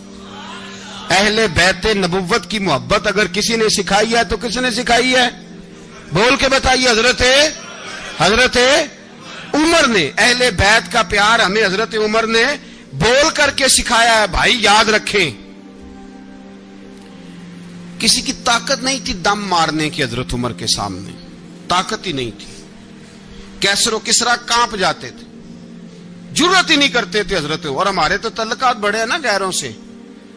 اہل بیت نبوت کی محبت اگر کسی نے سکھائی ہے تو کس نے سکھائی ہے؟ بول کے بتائیے. حضرت عمر نے. اہل بیت کا پیار ہمیں حضرت عمر نے بول کر کے سکھایا ہے. بھائی یاد رکھیں, کسی کی طاقت نہیں تھی دم مارنے کی حضرت عمر کے سامنے, طاقت ہی نہیں تھی. کیسر و کسرا کانپ جاتے تھے, جرأت ہی نہیں کرتے تھے حضرت. اور ہمارے تو تعلقات بڑے ہیں نا غیروں سے.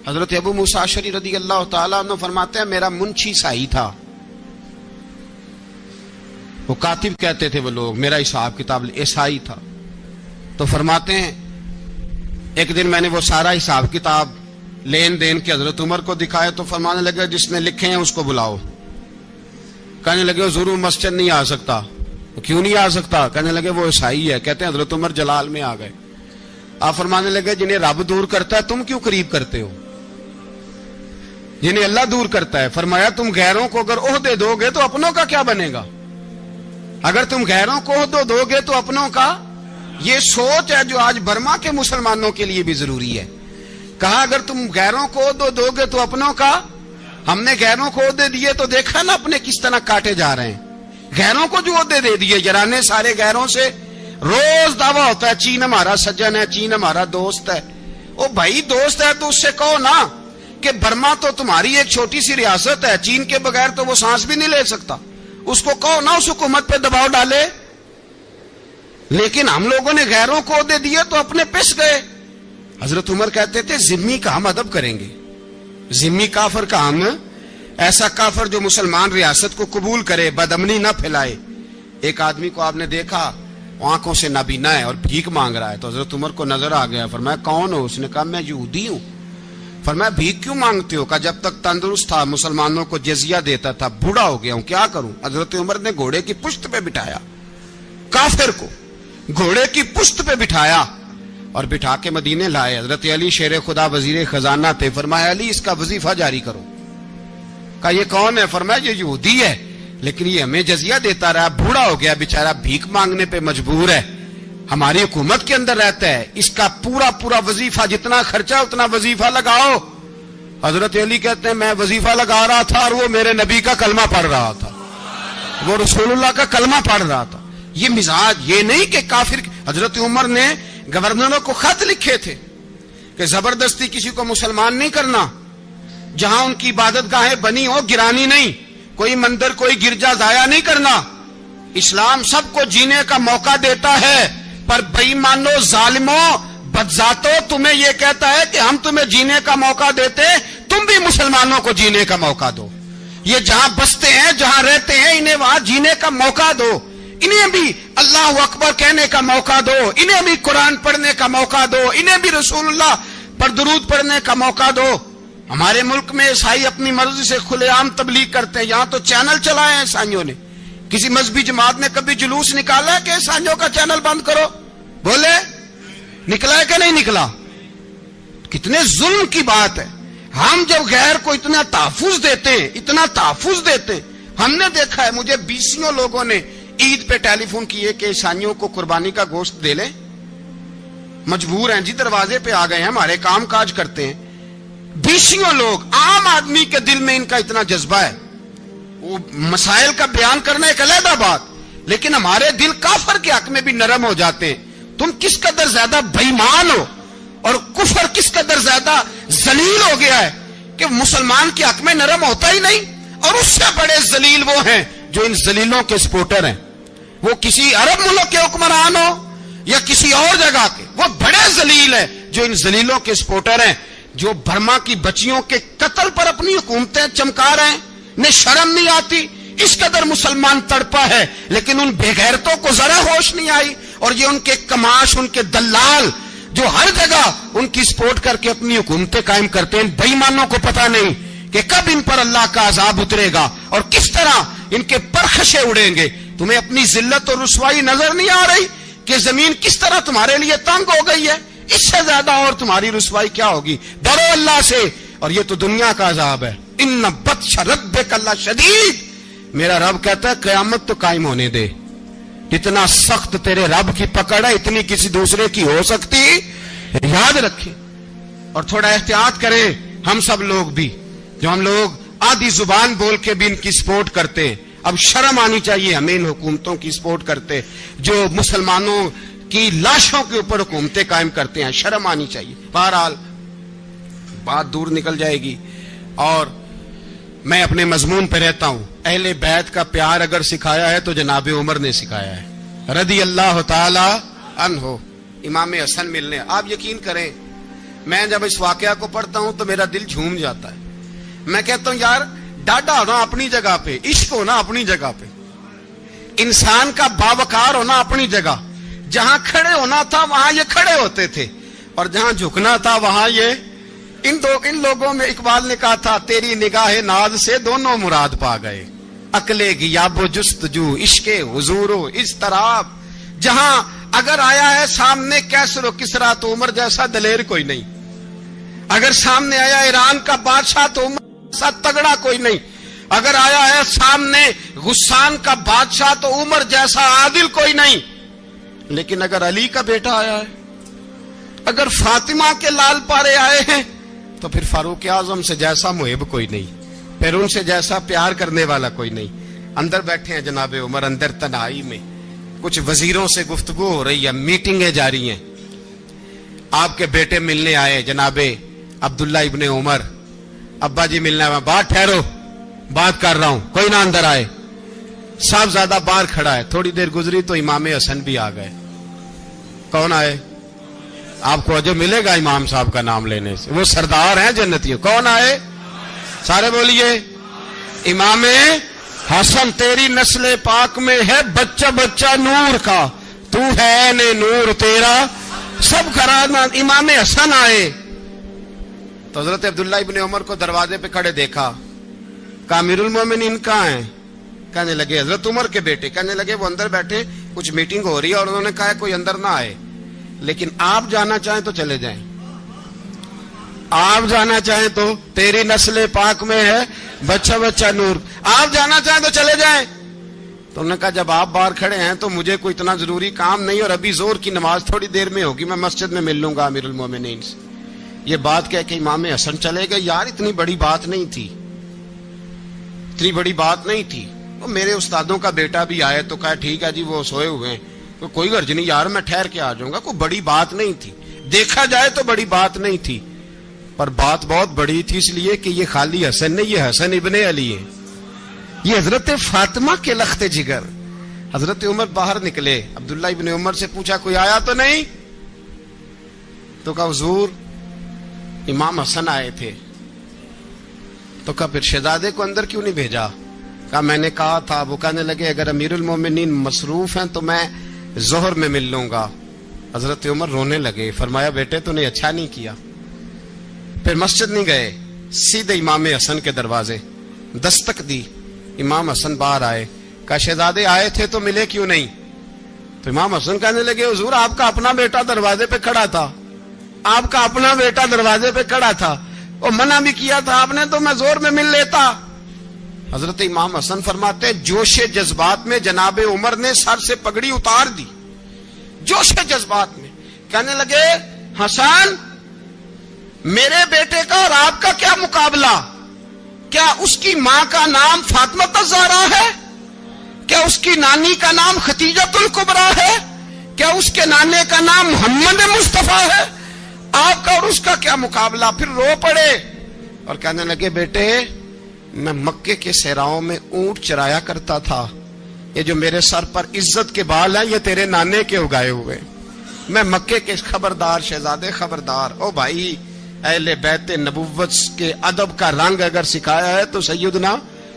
حضرت ابو موسیٰ اشعری رضی اللہ تعالیٰ عنہ فرماتے ہیں میرا منشی سائی تھا, وہ کاتب کہتے تھے وہ لوگ, میرا حساب کتاب عیسائی تھا. تو فرماتے ہیں ایک دن میں نے وہ سارا حساب کتاب لین دین کے حضرت عمر کو دکھائے تو فرمانے لگے جس نے لکھے ہیں اس کو بلاؤ. کہنے لگے حضور مسجد نہیں آ سکتا. کیوں نہیں آ سکتا؟ کہنے لگے وہ عیسائی ہے. کہتے ہیں حضرت عمر جلال میں آ گئے. آپ فرمانے لگے جنہیں رب دور کرتا ہے تم کیوں قریب کرتے ہو؟ جنہیں اللہ دور کرتا ہے. فرمایا تم غیروں کو اگر عہدے دو گے تو اپنوں کا کیا بنے گا؟ اگر تم غیروں کو عہدے دو گے تو اپنوں کا. یہ سوچ ہے جو آج برما کے مسلمانوں کے لیے بھی ضروری ہے. کہا اگر تم غیروں کو عہدے دو گے تو اپنوں کا. ہم نے غیروں کو عہدے دیے تو دیکھا نا اپنے کس طرح کاٹے جا رہے ہیں. غیروں کو جو عہدے دے دیے یارانے سارے غیروں سے, روز دعویٰ ہوتا ہے چین ہمارا سجن ہے, چین ہمارا دوست ہے. او بھائی دوست ہے تو اس سے کہو نا کہ برما تو تمہاری ایک چھوٹی سی ریاست ہے, چین کے بغیر تو وہ سانس بھی نہیں لے سکتا. اس کو کہو نا اس حکومت پہ دباؤ ڈالے. لیکن ہم لوگوں نے غیروں کو عہدے دیے تو اپنے پس گئے. حضرت عمر کہتے تھے ذمی کا ہم ادب کریں گے, ذمی کافر کا ہم, ایسا کافر جو مسلمان ریاست کو قبول کرے, بدامنی نہ پھیلائے. ایک آدمی کو آپ نے دیکھا آنکھوں سے نابینا ہے اور بھیک مانگ رہا ہے, تو حضرت عمر کو نظر آ گیا. فرمایا کون ہو؟ اس نے کہا میں یہودی ہوں. فرمایا بھیک کیوں مانگتے ہو؟ کہا جب تک تندرست تھا مسلمانوں کو جزیہ دیتا تھا, بوڑھا ہو گیا ہوں کیا کروں. حضرت عمر نے گھوڑے کی پشت پہ بٹھایا کافر کو, گھوڑے کی پشت پہ بٹھایا اور بٹھا کے مدینے لائے. حضرت علی شیر خدا وزیر خزانہ تھے. فرمایا علی اس کا وظیفہ جاری کرو. کہا یہ کون ہے؟ فرمایا یہ یہودی ہے لیکن یہ ہمیں جزیہ دیتا رہا, بوڑھا ہو گیا بیچارہ, بھیک مانگنے پہ مجبور ہے, ہماری حکومت کے اندر رہتا ہے, اس کا پورا وظیفہ جتنا خرچہ اتنا وظیفہ لگاؤ. حضرت علی کہتے ہیں میں وظیفہ لگا رہا تھا اور وہ میرے نبی کا کلمہ پڑھ رہا تھا, وہ رسول اللہ کا کلمہ پڑھ رہا تھا. یہ مزاج, یہ نہیں کہ کافر. حضرت عمر نے گورنروں کو خط لکھے تھے کہ زبردستی کسی کو مسلمان نہیں کرنا, جہاں ان کی عبادت گاہیں بنی ہو گرانی نہیں, کوئی مندر کوئی گرجا ضائع نہیں کرنا. اسلام سب کو جینے کا موقع دیتا ہے, پر بے ایمانو ظالموں بدذاتوں تمہیں یہ کہتا ہے کہ ہم تمہیں جینے کا موقع دیتے, تم بھی مسلمانوں کو جینے کا موقع دو. یہ جہاں بستے ہیں جہاں رہتے ہیں انہیں وہاں جینے کا موقع دو, انہیں بھی اللہ اکبر کہنے کا موقع دو, انہیں بھی قرآن پڑھنے کا موقع دو, انہیں بھی رسول اللہ پر درود پڑھنے کا موقع دو. ہمارے ملک میں عیسائی اپنی مرضی سے کھلے عام تبلیغ کرتے ہیں. یہاں تو چینل چلائے ہیں عیسائیوں نے. کسی مذہبی جماعت نے کبھی جلوس نکالا ہے کہ عیسائیوں کا چینل بند کرو؟ بولے نکلا ہے کہ نہیں نکلا؟ کتنے ظلم کی بات ہے. ہم جب غیر کو اتنا تحفظ دیتے ہیں, اتنا تحفظ دیتے ہیں. ہم نے دیکھا ہے, مجھے بیسیوں لوگوں نے عید پہ ٹیلی فون کیے کہ عیسائیوں کو قربانی کا گوشت دے لیں, مجبور ہیں جی, دروازے پہ آ گئے ہیں, ہمارے کام کاج کرتے ہیں. بیسیوں لوگ, عام آدمی کے دل میں ان کا اتنا جذبہ ہے. وہ مسائل کا بیان کرنا ایک علیحدہ بات, لیکن ہمارے دل کافر کے حق میں بھی نرم ہو جاتے ہیں. تم کس قدر زیادہ بے ایمان ہو اور کفر کس قدر زیادہ ذلیل ہو گیا ہے کہ مسلمان کے حق میں نرم ہوتا ہی نہیں. اور اس سے بڑے ذلیل وہ ہیں جو ان ذلیلوں کے سپورٹر ہیں. وہ کسی عرب ملک کے حکمران ہو یا کسی اور جگہ کے, وہ بڑے ذلیل ہیں جو ان ذلیلوں کے سپورٹر ہیں, جو برما کی بچیوں کے قتل پر اپنی حکومتیں چمکا رہے ہیں. انہیں شرم نہیں آتی. اس قدر مسلمان تڑپا ہے, لیکن ان بے غیرتوں کو ذرا ہوش نہیں آئی. اور یہ ان کے کماش, ان کے دلال جو ہر جگہ ان کی سپورٹ کر کے اپنی حکومتیں قائم کرتے ہیں, بے ایمانوں کو پتہ نہیں کہ کب ان پر اللہ کا عذاب اترے گا اور کس طرح ان کے پرخشے اڑیں گے. تمہیں اپنی ذلت اور رسوائی نظر نہیں آ رہی کہ زمین کس طرح تمہارے لیے تنگ ہو گئی ہے؟ اس سے زیادہ اور تمہاری رسوائی کیا ہوگی؟ ڈرو اللہ سے. اور یہ تو دنیا کا عذاب ہے. ان بطش ربک لشدید, میرا رب کہتا ہے قیامت تو قائم ہونے دے. اتنا سخت تیرے رب کی پکڑ ہے, اتنی کسی دوسرے کی ہو سکتی؟ یاد رکھیں اور تھوڑا احتیاط کریں. ہم سب لوگ بھی, جو ہم لوگ آدھی زبان بول کے بھی ان کی سپورٹ کرتے ہیں, اب شرم آنی چاہیے ہمیں ان حکومتوں کی سپورٹ کرتے جو مسلمانوں کی لاشوں کے اوپر حکومتیں قائم کرتے ہیں. شرم آنی چاہیے. بہرحال بات دور نکل جائے گی اور میں اپنے مضمون پہ رہتا ہوں. اہل بیت کا پیار اگر سکھایا ہے تو جناب عمر نے سکھایا ہے رضی اللہ تعالی عنہ. امام حسن ملنے, آپ یقین کریں میں جب اس واقعہ کو پڑھتا ہوں تو میرا دل جھوم جاتا ہے. میں کہتا ہوں یار ڈاڈا ہونا اپنی جگہ پہ, عشق ہونا اپنی جگہ پہ, انسان کا باوقار ہونا اپنی جگہ. جہاں کھڑے ہونا تھا وہاں یہ کھڑے ہوتے تھے, اور جہاں جھکنا تھا وہاں یہ. ان لوگوں میں اقبال نے کہا تھا تیری نگاہ ناز سے دونوں مراد پا گئے, عقل غیاب و جستجو, عشق حضور و اضطراب. جہاں اگر آیا ہے سامنے کیسر و کسرا تو عمر جیسا دلیر کوئی نہیں. اگر سامنے آیا ایران کا بادشاہ تو عمر جیسا تگڑا کوئی نہیں. اگر آیا ہے سامنے غسان کا بادشاہ تو عمر جیسا عادل کوئی نہیں. لیکن اگر علی کا بیٹا آیا ہے, اگر فاطمہ کے لال پارے آئے ہیں, تو پھر فاروق اعظم سے جیسا محب کوئی نہیں, پھر ان سے جیسا پیار کرنے والا کوئی نہیں. اندر بیٹھے ہیں جناب عمر, اندر تنہائی میں کچھ وزیروں سے گفتگو ہو رہی ہے, میٹنگیں جاری ہیں. آپ کے بیٹے ملنے آئے جناب عبداللہ ابن عمر. ابا جی ملنے آئے, بات ٹھہرو بات کر رہا ہوں, کوئی نہ اندر آئے. صاحبزادہ باہر کھڑا ہے. تھوڑی دیر گزری تو امام حسن بھی آ گئے. کون آئے؟ آپ کو جو ملے گا امام صاحب کا نام لینے سے, وہ سردار ہیں جنتیوں. کون آئے؟ سارے بولیے امام حسن. تیری نسل پاک میں ہے بچہ بچہ نور کا, تو ہے نے نور تیرا سب کرانا. امام حسن آئے تو حضرت عبداللہ ابن عمر کو دروازے پہ کھڑے دیکھا. کہا امیر المومنین کہاں ہیں؟ کہنے لگے حضرت عمر کے بیٹے. کہنے لگے وہ اندر بیٹھے, کچھ میٹنگ ہو رہی ہے, اور انہوں نے کہا کوئی اندر نہ آئے, لیکن آپ جانا چاہیں تو چلے جائیں. آپ جانا چاہیں تو, تیری نسل پاک میں ہے بچہ بچہ نور, آپ جانا چاہیں تو چلے جائیں. تو انہوں نے کہا جب آپ باہر کھڑے ہیں تو مجھے کوئی اتنا ضروری کام نہیں, اور ابھی زور کی نماز تھوڑی دیر میں ہوگی, میں مسجد میں مل لوں گا امیر المومنین سے. یہ بات کہہ کے امام حسن چلے گئے. یار اتنی بڑی بات نہیں تھی, اتنی بڑی بات نہیں تھی. وہ میرے استادوں کا بیٹا بھی آئے تو کہا ٹھیک ہے جی وہ سوئے ہوئے ہیں, تو کوئی غرض نہیں یار میں ٹھہر کے آ جاؤں گا. کوئی بڑی بات نہیں تھی, دیکھا جائے تو بڑی بات نہیں تھی, پر بات بہت بڑی تھی اس لیے کہ یہ خالی حسن نہیں, یہ حسن ابن علی ہے. یہ حضرت فاطمہ کے لخت جگر. حضرت عمر باہر نکلے, عبداللہ ابن عمر سے پوچھا کوئی آیا تو نہیں؟ تو کہا حضور امام حسن آئے تھے. تو کہا پھر شہزادے کو اندر کیوں نہیں بھیجا؟ کہا میں نے کہا تھا. وہ کہنے لگے اگر امیر المومنین مصروف ہیں تو میں ظہر میں مل لوں گا. حضرت عمر رونے لگے, فرمایا بیٹے تو نے اچھا نہیں کیا. پھر مسجد نہیں گئے, سیدھے امام حسن کے دروازے دستک دی. امام حسن باہر آئے, کہا شہزادے آئے تھے تو ملے کیوں نہیں؟ تو امام حسن کہنے لگے حضور آپ کا اپنا بیٹا دروازے پہ کھڑا تھا, آپ کا اپنا بیٹا دروازے پہ کھڑا تھا, اور منع بھی کیا تھا آپ نے تو میں زور میں مل لیتا. حضرت امام حسن فرماتے جوش جذبات میں جناب عمر نے سر سے پگڑی اتار دی. جوش جذبات میں کہنے لگے حسن میرے بیٹے کا اور آپ کا کیا مقابلہ؟ کیا اس کی ماں کا نام فاطمہ الزہرا ہے؟ کیا اس کی نانی کا نام خدیجۃ الکبریٰ ہے؟ کیا اس کے نانے کا نام محمد مصطفیٰ ہے؟ آپ کا اور اس کا کیا مقابلہ؟ پھر رو پڑے اور کہنے لگے بیٹے میں مکے کے صحراؤں میں اونٹ چرایا کرتا تھا, یہ جو میرے سر پر عزت کے بال ہیں یہ تیرے نانے کے اگائے ہوئے. میں مکے کے خبردار شہزادے خبردار. او بھائی اہل بیت نبوت کے ادب کا رنگ اگر سکھایا ہے تو سیدنا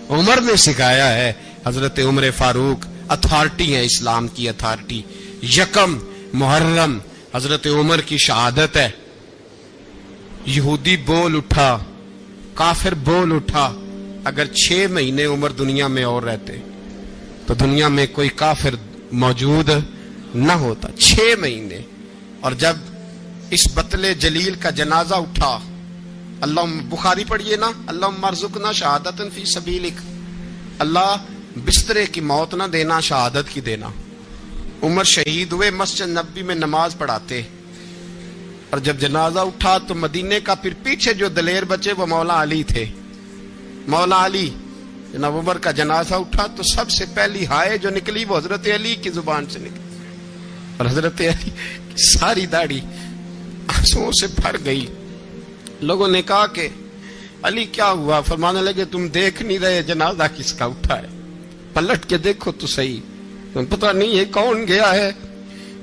عمر نے سکھایا ہے. حضرت عمر فاروق اتھارٹی ہے, اسلام کی اتھارٹی. یکم محرم حضرت عمر کی شہادت ہے. یہودی بول اٹھا, کافر بول اٹھا. اگر 6 مہینے عمر دنیا میں اور رہتے تو دنیا میں کوئی کافر موجود نہ ہوتا. 6 مہینے. اور جب اس بطل جلیل کا جنازہ اٹھا, اللہ بخاری پڑھیے نا, اللہم ارزقنا شہادۃ فی سبیلک, اللہ بسترے کی موت نہ دینا, شہادت کی دینا. عمر شہید ہوئے, مسجد نبوی میں نماز پڑھاتے, اور جب جنازہ اٹھا تو مدینے کا پھر پیچھے جو دلیر بچے وہ مولا علی تھے. مولا علی, جناب عمر کا جنازہ اٹھا تو سب سے پہلی ہائے جو نکلی وہ حضرت علی کی زبان سے نکلی, اور حضرت علی کی ساری داڑھی آنسوؤں سے بھر گئی. لوگوں نے کہا کہ علی کیا ہوا؟ فرمانے لگے تم دیکھ نہیں رہے جنازہ کس کا اٹھا ہے, پلٹ کے دیکھو تو صحیح, تم پتہ نہیں ہے کون گیا ہے.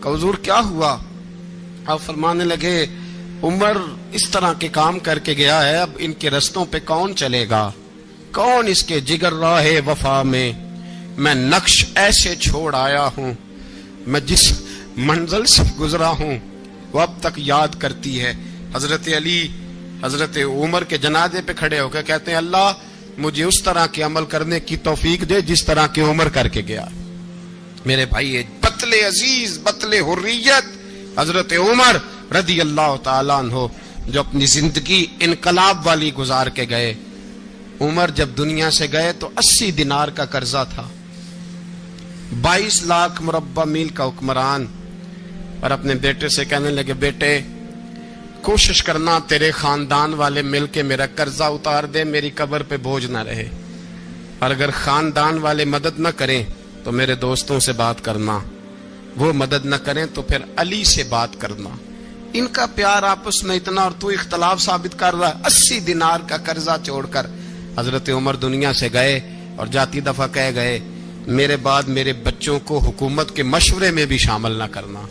کہ حضور کیا ہوا؟ آپ فرمانے لگے عمر اس طرح کے کام کر کے گیا ہے, اب ان کے رستوں پہ کون چلے گا؟ کون اس کے جگر راہ وفا میں؟ میں نقش ایسے چھوڑ آیا ہوں, میں جس منزل سے گزرا ہوں وہ اب تک یاد کرتی ہے. حضرت علی حضرت عمر کے جنازے پہ کھڑے ہو کے کہتے ہیں اللہ مجھے اس طرح کے عمل کرنے کی توفیق دے جس طرح کے عمر کر کے گیا. میرے بھائی بطل عزیز, بطل حریت حضرت عمر رضی اللہ تعالیٰ عنہ, جو اپنی زندگی انقلاب والی گزار کے گئے. عمر جب دنیا سے گئے تو 80 دینار کا قرضہ تھا, 22 لاکھ مربع میل کا حکمران. اور اپنے بیٹے سے کہنے لگے بیٹے کوشش کرنا تیرے خاندان والے مل کے میرا قرضہ اتار دے, میری قبر پہ بوجھ نہ رہے. اور اگر خاندان والے مدد نہ کریں تو میرے دوستوں سے بات کرنا, وہ مدد نہ کریں تو پھر علی سے بات کرنا. ان کا پیار آپس میں اتنا, اور تو اختلاف ثابت کر رہا ہے. 80 دینار کا قرضہ چھوڑ کر حضرت عمر دنیا سے گئے, اور جاتی دفعہ کہہ گئے میرے بعد میرے بچوں کو حکومت کے مشورے میں بھی شامل نہ کرنا,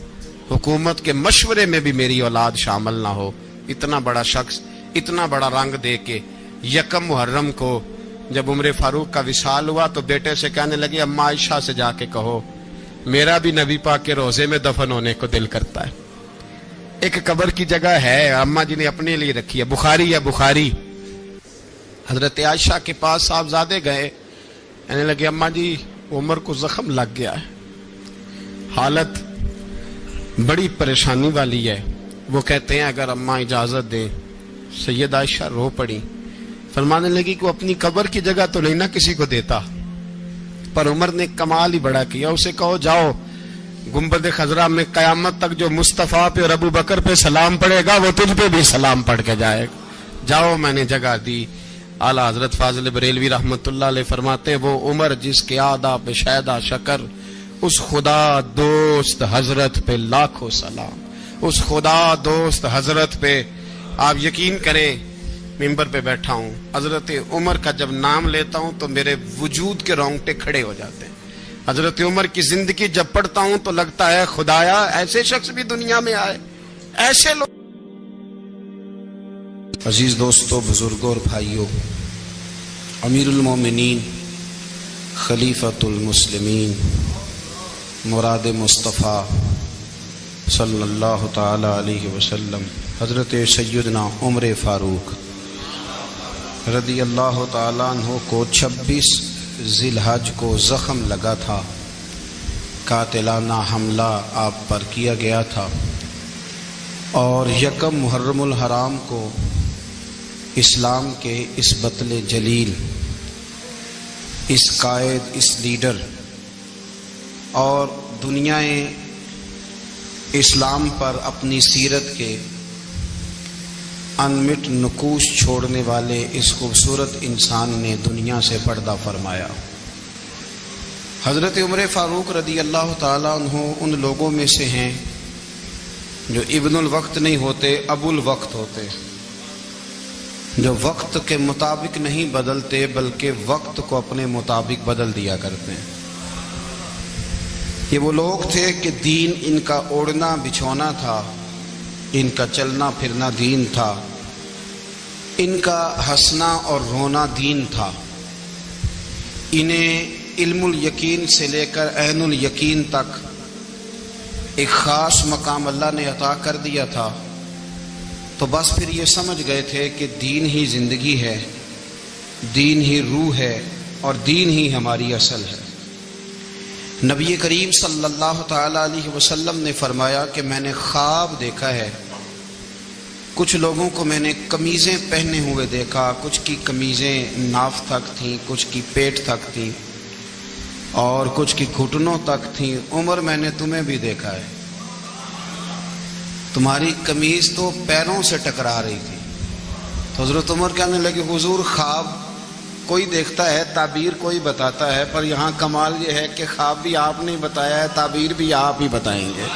حکومت کے مشورے میں بھی میری اولاد شامل نہ ہو. اتنا بڑا شخص اتنا بڑا رنگ دے کے یکم محرم کو جب عمر فاروق کا وصال ہوا تو بیٹے سے کہنے لگے اما عائشہ سے جا کے کہو میرا بھی نبی پاک کے روزے میں دفن ہونے کو دل کرتا ہے. ایک قبر کی جگہ ہے اماں جی نے اپنے لیے رکھی ہے, بخاری ہے بخاری. حضرت عائشہ کے پاس صاحبزادے گئے, کہنے لگے اماں جی عمر کو زخم لگ گیا ہے, حالت بڑی پریشانی والی ہے. وہ کہتے ہیں اگر اماں اجازت دیں. سید عائشہ رو پڑی, فرمانے لگی کہ اپنی قبر کی جگہ تو نہیں نہ کسی کو دیتا, پر عمر نے کمال ہی بڑا کیا. اسے کہو جاؤ گنبد خضرا میں قیامت تک جو مصطفیٰ پہ اور ابو بکر پہ سلام پڑے گا وہ تجھ پہ بھی سلام پڑھ کے جائے گا, جاؤ میں نے جگہ دی. اعلیٰ حضرت فاضل بریلوی رحمت اللہ علیہ فرماتے ہیں وہ عمر جس کے آداب شیدہ شکر, اس خدا دوست حضرت پہ لاکھوں سلام, اس خدا دوست حضرت پہ. آپ یقین کریں منبر پہ بیٹھا ہوں، حضرت عمر کا جب نام لیتا ہوں تو میرے وجود کے رونگٹے کھڑے ہو جاتے ہیں۔ حضرت عمر کی زندگی جب پڑھتا ہوں تو لگتا ہے خدایا ایسے شخص بھی دنیا میں آئے، ایسے لوگ۔ عزیز دوستو، بزرگوں اور بھائیوں، امیر المومنین، خلیفۃ المسلمین، مراد مصطفیٰ صلی اللہ تعالی علیہ وسلم، حضرت سیدنا عمر فاروق رضی اللہ تعالیٰ عنہ کو 26 ذی الحج کو زخم لگا تھا، قاتلانہ حملہ آپ پر کیا گیا تھا، اور 1 محرم الحرام کو اسلام کے اس بطل جلیل، اس قائد، اس لیڈر اور دنیا اسلام پر اپنی سیرت کے انمٹ نقوش چھوڑنے والے اس خوبصورت انسان نے دنیا سے پردہ فرمایا۔ حضرت عمر فاروق رضی اللہ تعالیٰ عنہ ان لوگوں میں سے ہیں جو ابن الوقت نہیں ہوتے، ابو الوقت ہوتے، جو وقت کے مطابق نہیں بدلتے بلکہ وقت کو اپنے مطابق بدل دیا کرتے ہیں۔ یہ وہ لوگ تھے کہ دین ان کا اوڑھنا بچھونا تھا، ان کا چلنا پھرنا دین تھا، ان کا ہنسنا اور رونا دین تھا۔ انہیں علم الیقین سے لے کر عین الیقین تک ایک خاص مقام اللہ نے عطا کر دیا تھا، تو بس پھر یہ سمجھ گئے تھے کہ دین ہی زندگی ہے، دین ہی روح ہے، اور دین ہی ہماری اصل ہے۔ نبی کریم صلی اللہ تعالی علیہ وسلم نے فرمایا کہ میں نے خواب دیکھا ہے، کچھ لوگوں کو میں نے قمیضیں پہنے ہوئے دیکھا، کچھ کی قمیضیں ناف تک تھیں، کچھ کی پیٹ تک تھیں، اور کچھ کی گھٹنوں تک تھیں۔ عمر میں نے تمہیں بھی دیکھا ہے، تمہاری قمیض تو پیروں سے ٹکرا رہی تھی۔ تو حضرت عمر کہنے لگے حضور خواب کوئی دیکھتا ہے، تعبیر کوئی بتاتا ہے، پر یہاں کمال یہ ہے کہ خواب بھی آپ نے بتایا ہے، تعبیر بھی آپ ہی بتائیں گے۔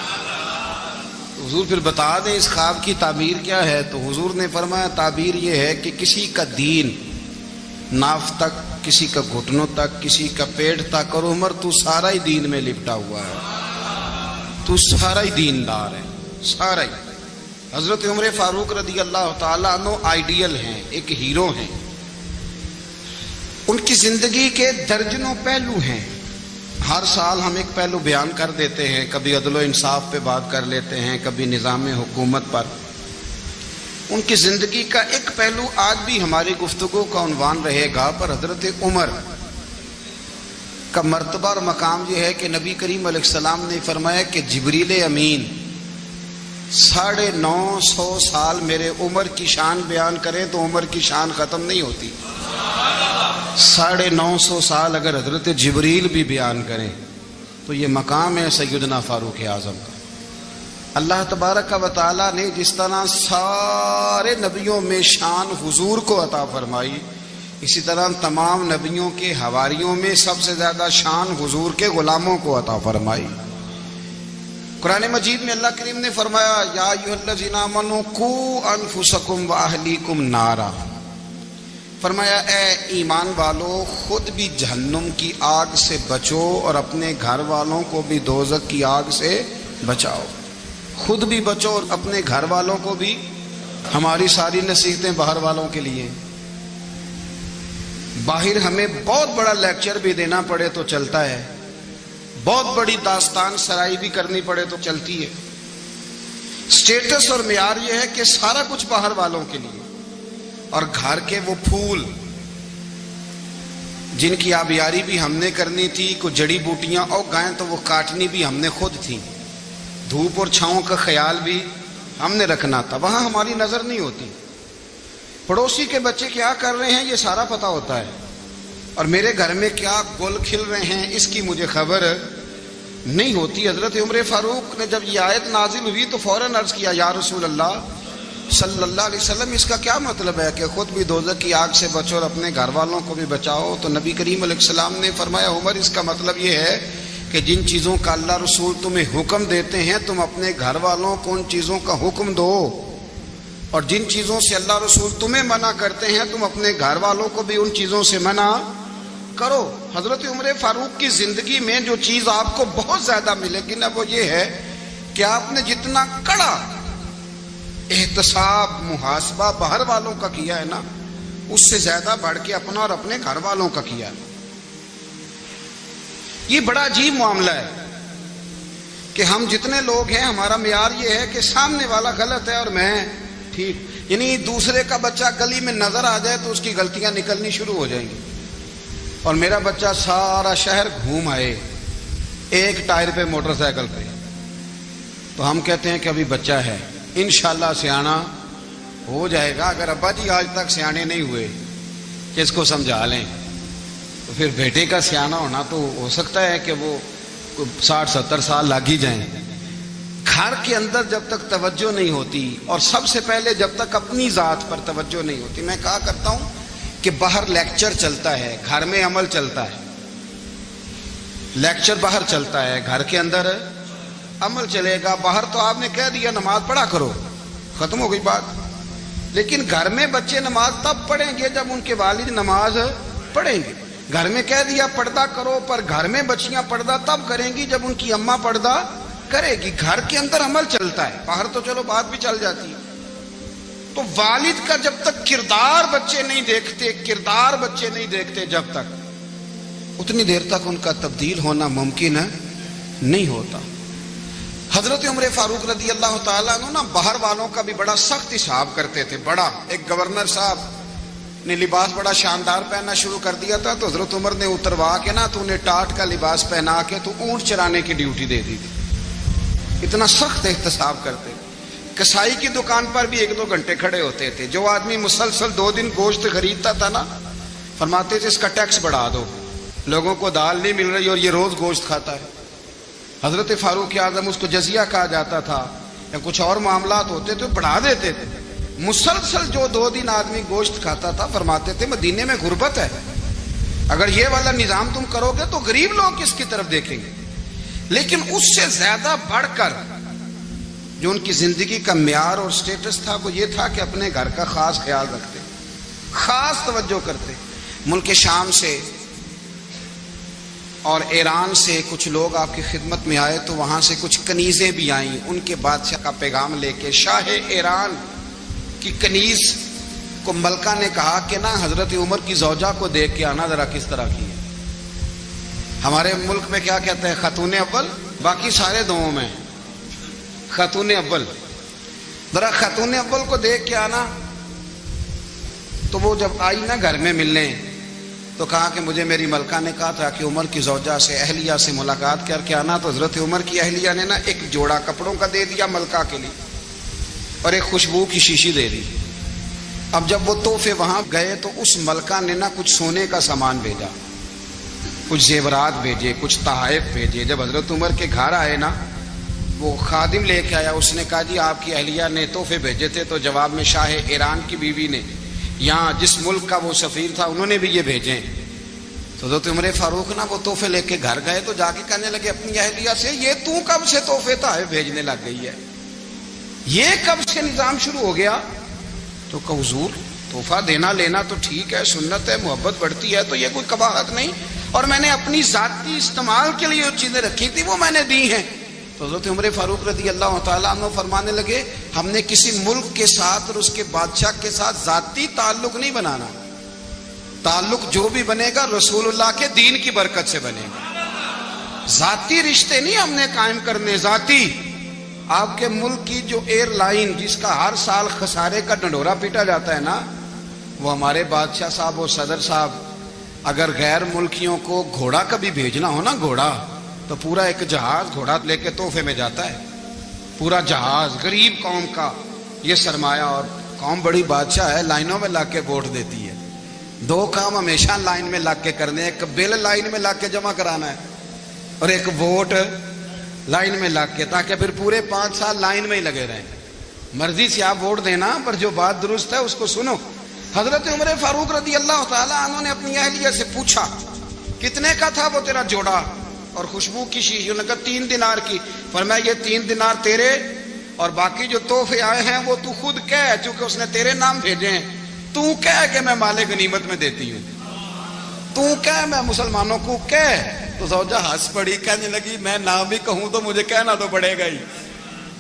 حضور پھر بتا دیں اس خواب کی تعبیر کیا ہے؟ تو حضور نے فرمایا تعبیر یہ ہے کہ کسی کا دین ناف تک، کسی کا گھٹنوں تک، کسی کا پیٹ تک، اور عمر تو سارا ہی دین میں لپٹا ہوا ہے، تو سارا ہی دیندار ہے، سارا ہی۔ حضرت عمر فاروق رضی اللہ تعالیٰ عنہ آئیڈیل ہیں، ایک ہیرو ہیں۔ ان کی زندگی کے درجنوں پہلو ہیں، ہر سال ہم ایک پہلو بیان کر دیتے ہیں، کبھی عدل و انصاف پہ بات کر لیتے ہیں، کبھی نظام حکومت پر۔ ان کی زندگی کا ایک پہلو آج بھی ہماری گفتگو کا عنوان رہے گا، پر حضرت عمر کا مرتبہ اور مقام یہ ہے کہ نبی کریم علیہ السلام نے فرمایا کہ جبریل امین 950 سال میرے عمر کی شان بیان کریں تو عمر کی شان ختم نہیں ہوتی۔ 950 سال اگر حضرت جبریل بھی بیان کریں تو یہ مقام ہے سیدنا فاروق اعظم کا۔ اللہ تبارک و تعالیٰ نے جس طرح سارے نبیوں میں شان حضور کو عطا فرمائی، اسی طرح تمام نبیوں کے حواریوں میں سب سے زیادہ شان حضور کے غلاموں کو عطا فرمائی۔ قرآن مجید میں اللہ کریم نے فرمایا یا ایھا الذین آمنوا قوا انفسکم واہلیکم نارا، فرمایا اے ایمان والو خود بھی جہنم کی آگ سے بچو اور اپنے گھر والوں کو بھی دوزخ کی آگ سے بچاؤ۔ خود بھی بچو اور اپنے گھر والوں کو بھی۔ ہماری ساری نصیحتیں باہر والوں کے لیے، باہر ہمیں بہت بڑا لیکچر بھی دینا پڑے تو چلتا ہے، بہت بڑی داستان سرائی بھی کرنی پڑے تو چلتی ہے۔ سٹیٹس اور معیار یہ ہے کہ سارا کچھ باہر والوں کے لیے، اور گھر کے وہ پھول جن کی آبیاری بھی ہم نے کرنی تھی، کوئی جڑی بوٹیاں اور گائیں تو وہ کاٹنی بھی ہم نے خود تھی، دھوپ اور چھاؤں کا خیال بھی ہم نے رکھنا تھا، وہاں ہماری نظر نہیں ہوتی۔ پڑوسی کے بچے کیا کر رہے ہیں یہ سارا پتہ ہوتا ہے، اور میرے گھر میں کیا گل کھل رہے ہیں اس کی مجھے خبر نہیں ہوتی۔ حضرت عمر فاروق نے جب یہ آیت نازل ہوئی تو فوراً عرض کیا یا رسول اللہ صلی اللہ علیہ وسلم اس کا کیا مطلب ہے کہ خود بھی دوزخ کی آگ سے بچو اور اپنے گھر والوں کو بھی بچاؤ؟ تو نبی کریم علیہ السلام نے فرمایا عمر اس کا مطلب یہ ہے کہ جن چیزوں کا اللہ رسول تمہیں حکم دیتے ہیں تم اپنے گھر والوں کو ان چیزوں کا حکم دو، اور جن چیزوں سے اللہ رسول تمہیں منع کرتے ہیں تم اپنے گھر والوں کو بھی ان چیزوں سے منع کرو۔ حضرت عمر فاروق کی زندگی میں جو چیز آپ کو بہت زیادہ ملے گی نا وہ یہ ہے کہ آپ نے جتنا کڑا احتساب محاسبہ باہر والوں کا کیا ہے نا اس سے زیادہ بڑھ کے اپنا اور اپنے گھر والوں کا کیا ہے۔ یہ بڑا عجیب معاملہ ہے کہ ہم جتنے لوگ ہیں ہمارا معیار یہ ہے کہ سامنے والا غلط ہے اور میں ٹھیک، یعنی دوسرے کا بچہ گلی میں نظر آ جائے تو اس کی غلطیاں نکلنی شروع ہو جائیں گی، اور میرا بچہ سارا شہر گھوم آئے ایک ٹائر پہ موٹر سائیکل پہ تو ہم کہتے ہیں کہ ابھی بچہ ہے، انشاءاللہ سیانا ہو جائے گا۔ اگر ابا جی آج تک سیانے نہیں ہوئے کہ اس کو سمجھا لیں تو پھر بیٹے کا سیانا ہونا تو ہو سکتا ہے کہ وہ 60-70 سال لگ ہی جائیں۔ گھر کے اندر جب تک توجہ نہیں ہوتی اور سب سے پہلے جب تک اپنی ذات پر توجہ نہیں ہوتی، میں کہا کرتا ہوں کہ باہر لیکچر چلتا ہے گھر میں عمل چلتا ہے، لیکچر باہر چلتا ہے گھر کے اندر عمل چلے گا۔ باہر تو آپ نے کہہ دیا نماز پڑھا کرو، ختم ہو گئی بات، لیکن گھر میں بچے نماز تب پڑھیں گے جب ان کے والد نماز پڑھیں گے۔ گھر میں کہہ دیا پردہ کرو، پر گھر میں بچیاں پردہ تب کریں گی جب ان کی اماں پردہ کرے گی۔ گھر کے اندر عمل چلتا ہے، باہر تو چلو بات بھی چل جاتی ہے۔ تو والد کا جب تک کردار بچے نہیں دیکھتے جب تک اتنی دیر تک ان کا تبدیل ہونا ممکن نہیں ہوتا۔ حضرت عمر فاروق رضی اللہ تعالیٰ عنہ نا باہر والوں کا بھی بڑا سخت حساب کرتے تھے۔ بڑا ایک گورنر صاحب نے لباس بڑا شاندار پہننا شروع کر دیا تھا تو حضرت عمر نے اتروا کے نا تو انہیں ٹاٹ کا لباس پہنا کے تو اونٹ چرانے کی ڈیوٹی دے دی تھی، اتنا سخت احتساب کرتے تھے۔ کسائی کی دکان پر بھی 1-2 گھنٹے کھڑے ہوتے تھے، جو آدمی مسلسل 2 دن گوشت خریدتا تھا نا فرماتے تھے اس کا ٹیکس بڑھا دو، لوگوں کو دال نہیں مل رہی اور یہ روز گوشت کھاتا ہے۔ حضرت فاروق اعظم اس کو جزیہ کہا جاتا تھا یا کچھ اور معاملات ہوتے تو بڑھا دیتے تھے۔ مسلسل جو 2 دن آدمی گوشت کھاتا تھا فرماتے تھے مدینے میں غربت ہے، اگر یہ والا نظام تم کرو گے تو غریب لوگ کس کی طرف دیکھیں گے۔ لیکن اس سے زیادہ بڑھ کر جو ان کی زندگی کا معیار اور سٹیٹس تھا وہ یہ تھا کہ اپنے گھر کا خاص خیال رکھتے، خاص توجہ کرتے۔ ملک شام سے اور ایران سے کچھ لوگ آپ کی خدمت میں آئے تو وہاں سے کچھ کنیزیں بھی آئیں ان کے بادشاہ کا پیغام لے کے۔ شاہ ایران کی کنیز کو ملکہ نے کہا کہ نا حضرت عمر کی زوجہ کو دیکھ کے آنا ذرا کس طرح کی ہے۔ ہمارے ملک میں کیا کہتے ہیں خاتون اول، باقی سارے دووں میں خاتون اول، ذرا خاتون اول کو دیکھ کے آنا۔ تو وہ جب آئی نا گھر میں ملنے تو کہا کہ مجھے میری ملکہ نے کہا تھا کہ عمر کی زوجہ سے اہلیہ سے ملاقات کر کے آنا۔ تو حضرت عمر کی اہلیہ نے نا ایک جوڑا کپڑوں کا دے دیا ملکہ کے لیے اور ایک خوشبو کی شیشی دے دی۔ اب جب وہ تحفے وہاں گئے تو اس ملکہ نے نا کچھ سونے کا سامان بھیجا، کچھ زیورات بھیجے، کچھ تحائف بھیجے۔ جب حضرت عمر کے گھر آئے نا وہ خادم لے کے آیا، اس نے کہا جی آپ کی اہلیہ نے تحفے بھیجے تھے، تو جواب میں شاہ ایران کی بیوی نے یہاں جس ملک کا وہ سفیر تھا انہوں نے بھی یہ بھیجے۔ تو حضرت عمر فاروق نا وہ تحفے لے کے گھر گئے تو جا کے کہنے لگے اپنی اہلیہ سے یہ تو کب سے تحفے تحائف بھیجنے لگ گئی ہے، یہ کب سے نظام شروع ہو گیا؟ تو کہ حضور تحفہ دینا لینا تو ٹھیک ہے، سنت ہے، محبت بڑھتی ہے، تو یہ کوئی قباحت نہیں، اور میں نے اپنی ذاتی استعمال کے لیے جو چیزیں رکھی تھی وہ میں نے دی ہیں۔ تو حضرت عمر فاروق رضی اللہ تعالیٰ عنہ فرمانے لگے ہم نے کسی ملک کے ساتھ اور اس کے بادشاہ کے ساتھ ذاتی تعلق نہیں بنانا، تعلق جو بھی بنے گا رسول اللہ کے دین کی برکت سے بنے گا، ذاتی رشتے نہیں ہم نے قائم کرنے۔ ذاتی آپ کے ملک کی جو ایئر لائن جس کا ہر سال خسارے کا ڈنڈورا پیٹا جاتا ہے نا، وہ ہمارے بادشاہ صاحب اور صدر صاحب اگر غیر ملکیوں کو گھوڑا کبھی بھیجنا ہو نا، گھوڑا تو پورا ایک جہاز گھوڑا لے کے تحفے میں جاتا ہے، پورا جہاز غریب قوم کا یہ سرمایہ، اور قوم بڑی بادشاہ ہے لائنوں میں لگ کے ووٹ دیتی ہے۔ 2 کام ہمیشہ لائن میں لگ کے کرنے، ایک بل لائن میں لگ کے جمع کرانا ہے اور ایک ووٹ لائن میں لگ کے، تاکہ پھر پورے 5 سال لائن میں ہی لگے رہیں۔ مرضی سے آپ ووٹ دینا پر جو بات درست ہے اس کو سنو۔ حضرت عمر فاروق رضی اللہ تعالیٰ عنہ نے اپنی اہلیہ سے پوچھا کتنے کا تھا وہ تیرا جوڑا اور خوشبو کی شیشی؟ انہوں نے کہا 3 دینار کی۔ فرمایا یہ 3 دینار تیرے اور باقی جو تحفے آئے ہیں وہ تو خود کہہ، چونکہ اس نے تیرے نام بھیجے ہیں، تو کہہ کہ میں مال غنیمت میں دیتی ہوں، تو کہہ میں مسلمانوں کو کہہ۔ تو زوجہ ہنس پڑی، کہنے لگی میں نہ بھی کہوں تو مجھے کہنا تو پڑے گا ہی،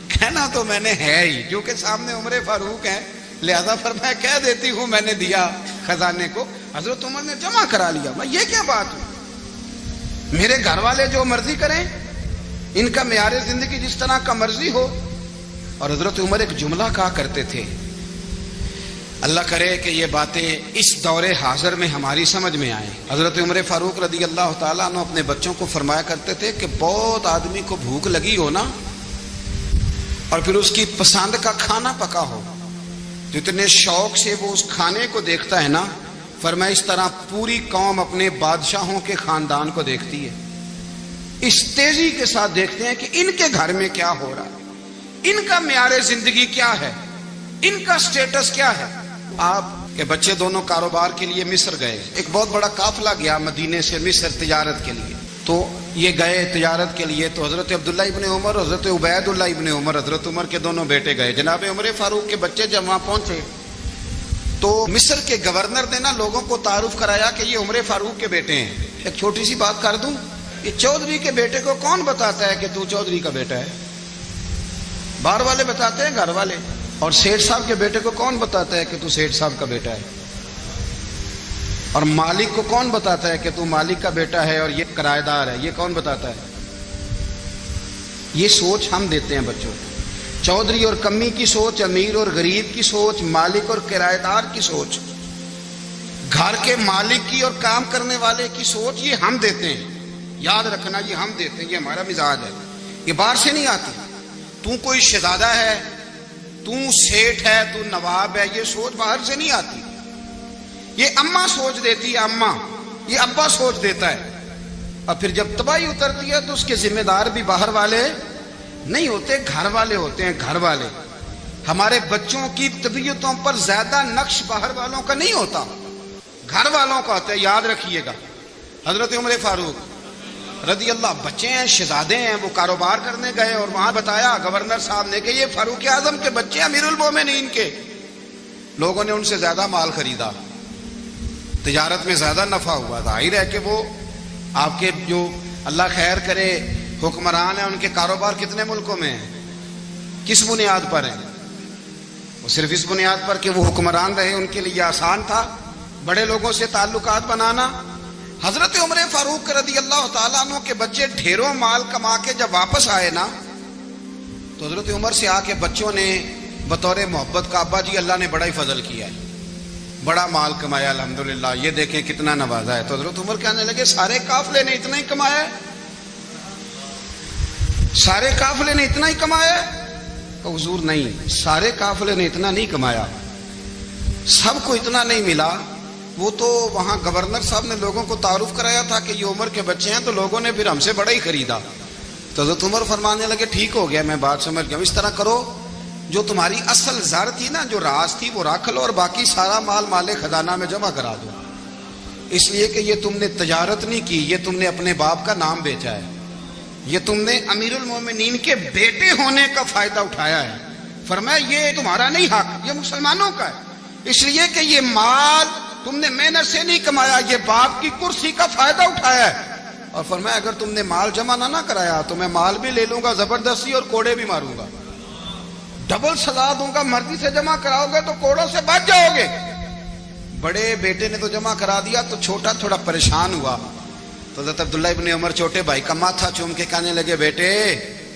کہنا تو میں نے ہے ہی، جو کہ سامنے عمر فاروق ہیں، لہذا فرمایا کہہ دیتی ہوں میں نے دیا خزانے کو۔ حضرت عمر نے جمع کرا لیا۔ میں یہ کیا بات ہوئی، میرے گھر والے جو مرضی کریں، ان کا معیار زندگی جس طرح کا مرضی ہو۔ اور حضرت عمر ایک جملہ کہا کرتے تھے، اللہ کرے کہ یہ باتیں اس دور حاضر میں ہماری سمجھ میں آئیں۔ حضرت عمر فاروق رضی اللہ تعالیٰ عنہ اپنے بچوں کو فرمایا کرتے تھے کہ بہت آدمی کو بھوک لگی ہو نا، اور پھر اس کی پسند کا کھانا پکا ہو، جتنے شوق سے وہ اس کھانے کو دیکھتا ہے نا، فرمایا اس طرح پوری قوم اپنے بادشاہوں کے خاندان کو دیکھتی ہے، اس تیزی کے ساتھ دیکھتے ہیں کہ ان کے گھر میں کیا ہو رہا ہے، ان کا معیار زندگی کیا ہے، ان کا سٹیٹس کیا ہے۔ آپ کے بچے دونوں کاروبار کے لیے مصر گئے، ایک بہت بڑا قافلہ گیا مدینے سے مصر تجارت کے لیے، تو یہ گئے تجارت کے لیے، تو حضرت عبداللہ ابن عمر، حضرت عبید اللہ ابن عمر، حضرت عمر کے دونوں بیٹے گئے۔ جناب عمر فاروق کے بچے جب وہاں پہنچے تو مصر کے گورنر نے نا لوگوں کو تعارف کرایا کہ یہ عمر فاروق کے بیٹے ہیں۔ ایک چھوٹی سی بات کر دوں، یہ چودھری کے بیٹے کو کون بتاتا ہے کہ تو چودھری کا بیٹا ہے؟ باہر والے بتاتے ہیں، گھر والے۔ اور سیٹھ صاحب کے بیٹے کو کون بتاتا ہے کہ تو سیٹھ صاحب کا بیٹا ہے؟ اور مالک کو کون بتاتا ہے کہ تو مالک کا بیٹا ہے اور یہ کرایہ دار ہے؟ یہ کون بتاتا ہے؟ یہ سوچ ہم دیتے ہیں بچوں کو، چودھری اور کمی کی سوچ، امیر اور غریب کی سوچ، مالک اور کرایہ دار کی سوچ، گھر کے مالک کی اور کام کرنے والے کی سوچ، یہ ہم دیتے ہیں۔ یاد رکھنا، یہ ہم دیتے ہیں، یہ ہمارا مزاج ہے، یہ باہر سے نہیں آتی۔ تو کوئی شہزادہ ہے، تو سیٹھ ہے، تو نواب ہے، یہ سوچ باہر سے نہیں آتی، یہ اماں سوچ دیتی ہے، اماں، یہ ابا سوچ دیتا ہے۔ اور پھر جب تباہی اترتی ہے تو اس کے ذمہ دار بھی باہر والے نہیں ہوتے، گھر والے ہوتے ہیں، گھر والے۔ ہمارے بچوں کی طبیعتوں پر زیادہ نقش باہر والوں کا نہیں ہوتا، گھر والوں کا ہوتا ہے، یاد رکھیے گا۔ حضرت عمر فاروق رضی اللہ، بچے ہیں، شہزادے ہیں، وہ کاروبار کرنے گئے اور وہاں بتایا گورنر صاحب نے کہ یہ فاروق اعظم کے بچے، امیر المومنین کے۔ لوگوں نے ان سے زیادہ مال خریدا، تجارت میں زیادہ نفع ہوا، ظاہر ہے کہ وہ آپ کے جو اللہ خیر کرے حکمران ہیں، ان کے کاروبار کتنے ملکوں میں ہیں، کس بنیاد پر ہیں؟ وہ صرف اس بنیاد پر کہ وہ حکمران رہے، ان کے لیے آسان تھا بڑے لوگوں سے تعلقات بنانا۔ حضرت عمر فاروق رضی اللہ تعالیٰ عنہ کے بچے ڈھیروں مال کما کے جب واپس آئے نا، تو حضرت عمر سے آ کے بچوں نے بطور محبت کا، ابا جی اللہ نے بڑا ہی فضل کیا ہے، بڑا مال کمایا الحمدللہ، یہ دیکھیں کتنا نوازا ہے۔ تو حضرت عمر کہنے لگے سارے قافلے نے اتنا ہی کمایا ہے؟ سارے قافلے نے اتنا ہی کمایا ہے؟ کہ حضور نہیں، سارے قافلے نے اتنا نہیں کمایا، سب کو اتنا نہیں ملا۔ وہ تو وہاں گورنر صاحب نے لوگوں کو تعارف کرایا تھا کہ یہ عمر کے بچے ہیں، تو لوگوں نے پھر ہم سے بڑا ہی خریدا۔ تو حضرت عمر فرمانے لگے ٹھیک ہو گیا، میں بات سمجھ گیا، اس طرح کرو، جو تمہاری اصل زر تھی نا، جو راز تھی، وہ رکھ لو، اور باقی سارا مال خزانہ میں جمع کرا دو، اس لیے کہ یہ تم نے تجارت نہیں کی، یہ تم نے اپنے باپ کا نام بیچا ہے، یہ تم نے امیر المومنین کے بیٹے ہونے کا فائدہ اٹھایا ہے۔ فرمایا یہ تمہارا نہیں حق، یہ مسلمانوں کا ہے، اس لیے کہ یہ مال تم نے محنت سے نہیں کمایا، یہ باپ کی کرسی کا فائدہ اٹھایا ہے۔ اور فرمایا اگر تم نے مال جمع نہ کرایا تو میں مال بھی لے لوں گا زبردستی اور کوڑے بھی ماروں گا، ڈبل سزا دوں گا، مرضی سے جمع کراؤ گے تو کوڑوں سے بچ جاؤ گے۔ بڑے بیٹے نے تو جمع کرا دیا، تو چھوٹا تھوڑا پریشان ہوا، تو حضرت عبداللہ ابن عمر چھوٹے بھائی کا ماتھا چوم کے کہنے لگے بیٹے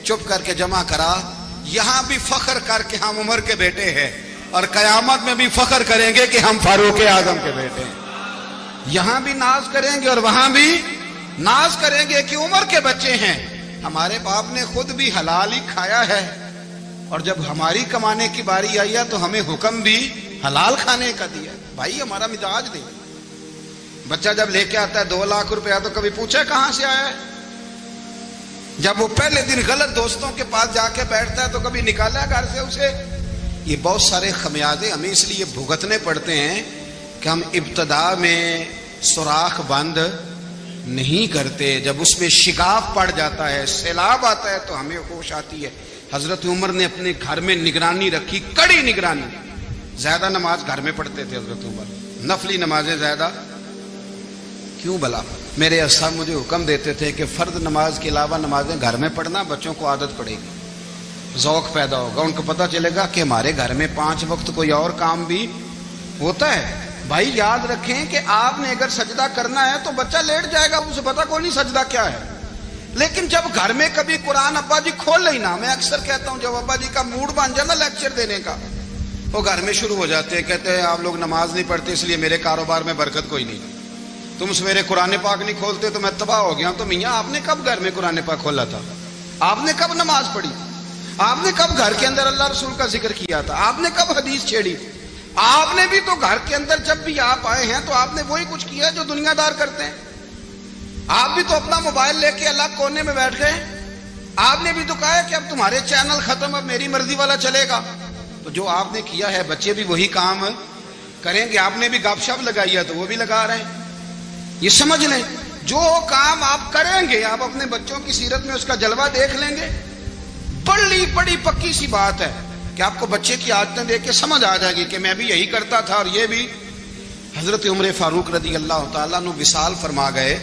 چپ کر کے جمع کرا، یہاں بھی فخر کر کے ہم عمر کے بیٹے ہیں، اور قیامت میں بھی فخر کریں گے کہ ہم فاروق اعظم کے بیٹے ہیں۔ یہاں بھی ناز کریں گے اور وہاں بھی ناز کریں گے کہ عمر کے بچے ہیں۔ ہمارے باپ نے خود بھی حلال ہی کھایا ہے، اور جب ہماری کمانے کی باری آئی ہے تو ہمیں حکم بھی حلال کھانے کا دیا۔ بھائی ہمارا مزاج دے، بچہ جب لے کے آتا ہے 2 لاکھ روپیہ تو کبھی پوچھے کہاں سے آیا ہے؟ جب وہ پہلے دن غلط دوستوں کے پاس جا کے بیٹھتا ہے تو کبھی نکالا ہے گھر سے اسے؟ یہ بہت سارے خمیازے ہمیں اس لیے بھگتنے پڑتے ہیں کہ ہم ابتدا میں سوراخ بند نہیں کرتے. جب اس میں شگاف پڑ جاتا ہے, سیلاب آتا ہے, تو ہمیں ہوش آتی ہے. حضرت عمر نے اپنے گھر میں نگرانی رکھی, کڑی نگرانی. زیادہ نماز گھر میں پڑھتے تھے حضرت عمر, نفلی نمازیں زیادہ کیوں بلا. میرے اساتذہ مجھے حکم دیتے تھے کہ فرض نماز کے علاوہ نمازیں گھر میں پڑھنا, بچوں کو عادت پڑے گی, ذوق پیدا ہوگا, ان کو پتہ چلے گا کہ ہمارے گھر میں 5 وقت کوئی اور کام بھی ہوتا ہے. بھائی یاد رکھیں کہ آپ نے اگر سجدہ کرنا ہے تو بچہ لیٹ جائے گا, اسے پتہ کوئی نہیں سجدہ کیا ہے. لیکن جب گھر میں کبھی قرآن ابا جی کھول لیں نا, میں اکثر کہتا ہوں جب ابا جی کا موڈ بن جائے نا لیکچر دینے کا, وہ گھر میں شروع ہو جاتے ہیں, کہتے ہیں آپ لوگ نماز نہیں پڑھتے اس لیے میرے کاروبار میں برکت کوئی نہیں, تم سویرے قرآن پاک نہیں کھولتے تو میں تباہ ہو گیا. تو میاں آپ نے کب گھر میں قرآن پاک کھولا تھا؟ آپ نے کب نماز پڑھی؟ آپ نے کب گھر کے اندر اللہ رسول کا ذکر کیا تھا؟ آپ نے کب حدیث چھیڑی؟ آپ نے بھی تو گھر کے اندر جب بھی آپ آئے ہیں تو آپ نے وہی کچھ کیا جو دنیا دار کرتے ہیں. آپ بھی تو اپنا موبائل لے کے الگ کونے میں بیٹھ گئے. آپ نے بھی تو کہا ہے کہ اب تمہارے چینل ختم, اب میری مرضی والا چلے گا. تو جو آپ نے کیا ہے بچے بھی وہی کام کریں گے. آپ نے بھی گپ شپ لگائی ہے تو وہ بھی لگا رہے ہیں. یہ سمجھ لیں جو کام آپ کریں گے آپ اپنے بچوں کی سیرت میں اس کا جلوہ دیکھ لیں گے. بڑی پکی سی بات ہے کہ آپ کو بچے کی عادتیں دیکھ کے سمجھ آ جائے گی کہ میں بھی یہی کرتا تھا اور یہ بھی. حضرت عمر فاروق رضی اللہ تعالیٰ عنہ وصال فرما گئے,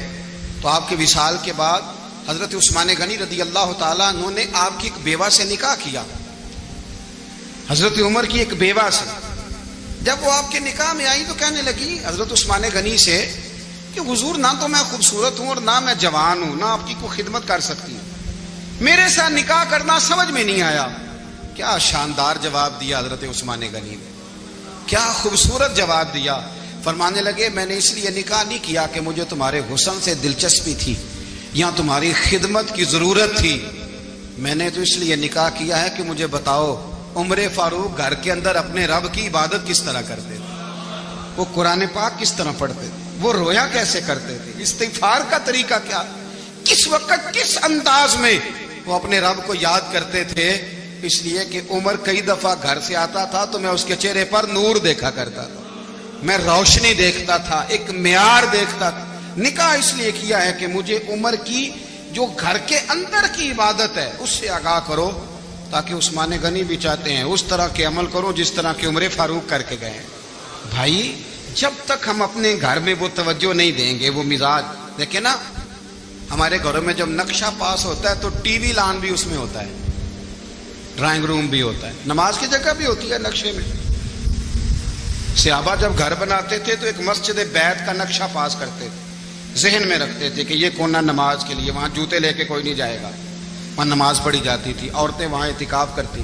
تو آپ کے وصال کے بعد حضرت عثمان غنی رضی اللہ تعالیٰ عنہ نے آپ کی ایک بیوہ سے نکاح کیا, حضرت عمر کی ایک بیوہ سے. جب وہ آپ کے نکاح میں آئی تو کہنے لگی حضرت عثمان غنی سے کہ حضور نہ تو میں خوبصورت ہوں اور نہ میں جوان ہوں, نہ آپ کی کوئی خدمت کر سکتی ہوں, میرے ساتھ نکاح کرنا سمجھ میں نہیں آیا. کیا شاندار جواب دیا حضرت عثمان غنی نے, کیا خوبصورت جواب دیا. فرمانے لگے میں نے اس لیے نکاح نہیں کیا کہ مجھے تمہارے حسن سے دلچسپی تھی یا تمہاری خدمت کی ضرورت تھی, میں نے تو اس لیے نکاح کیا ہے کہ مجھے بتاؤ عمر فاروق گھر کے اندر اپنے رب کی عبادت کس طرح کرتے تھے, وہ قرآن پاک کس طرح پڑھتے تھے, وہ رویا کیسے کرتے تھے, استغفار کا طریقہ کیا, کس وقت کس انداز میں وہ اپنے رب کو یاد کرتے تھے. اس لیے کہ عمر کئی دفعہ گھر سے آتا تھا تو میں اس کے چہرے پر نور دیکھا کرتا تھا, میں روشنی دیکھتا تھا, ایک معیار دیکھتا تھا. نکاح اس لیے کیا ہے کہ مجھے عمر کی جو گھر کے اندر کی عبادت ہے اس سے آگاہ کرو, تاکہ عثمان غنی بھی چاہتے ہیں اس طرح کے عمل کرو جس طرح کہ عمر فاروق کر کے گئے. بھائی جب تک ہم اپنے گھر میں وہ توجہ نہیں دیں گے, وہ مزاج دیکھیں نا, ہمارے گھروں میں جب نقشہ پاس ہوتا ہے تو ٹی وی لان بھی اس میں ہوتا ہے, ڈرائنگ روم بھی ہوتا ہے, نماز کی جگہ بھی ہوتی ہے نقشے میں. صحابہ جب گھر بناتے تھے تو ایک مسجد بیت کا نقشہ پاس کرتے تھے, ذہن میں رکھتے تھے کہ یہ کونا نماز کے لیے, وہاں جوتے لے کے کوئی نہیں جائے گا, وہاں نماز پڑھی جاتی تھی, عورتیں وہاں اعتکاف کرتی.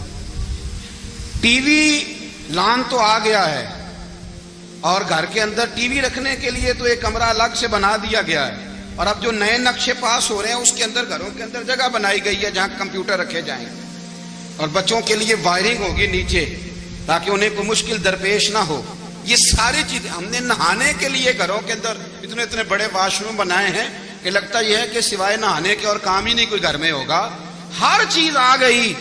ٹی وی لان تو آ گیا ہے اور گھر کے اندر ٹی وی رکھنے کے لیے تو ایک کمرہ الگ سے بنا دیا گیا ہے, اور اب جو نئے نقشے پاس ہو رہے ہیں اس کے اندر گھروں کے اندر جگہ بنائی گئی ہے جہاں کمپیوٹر رکھے جائیں, اور بچوں کے لیے وائرنگ ہوگی نیچے تاکہ انہیں کوئی مشکل درپیش نہ ہو. یہ ساری چیزیں ہم نے نہانے کے لیے گھروں کے اندر اتنے بڑے واش روم بنائے ہیں کہ لگتا یہ ہے کہ سوائے نہانے کے اور کام ہی نہیں کوئی گھر میں ہوگا. ہر چیز آ گئی,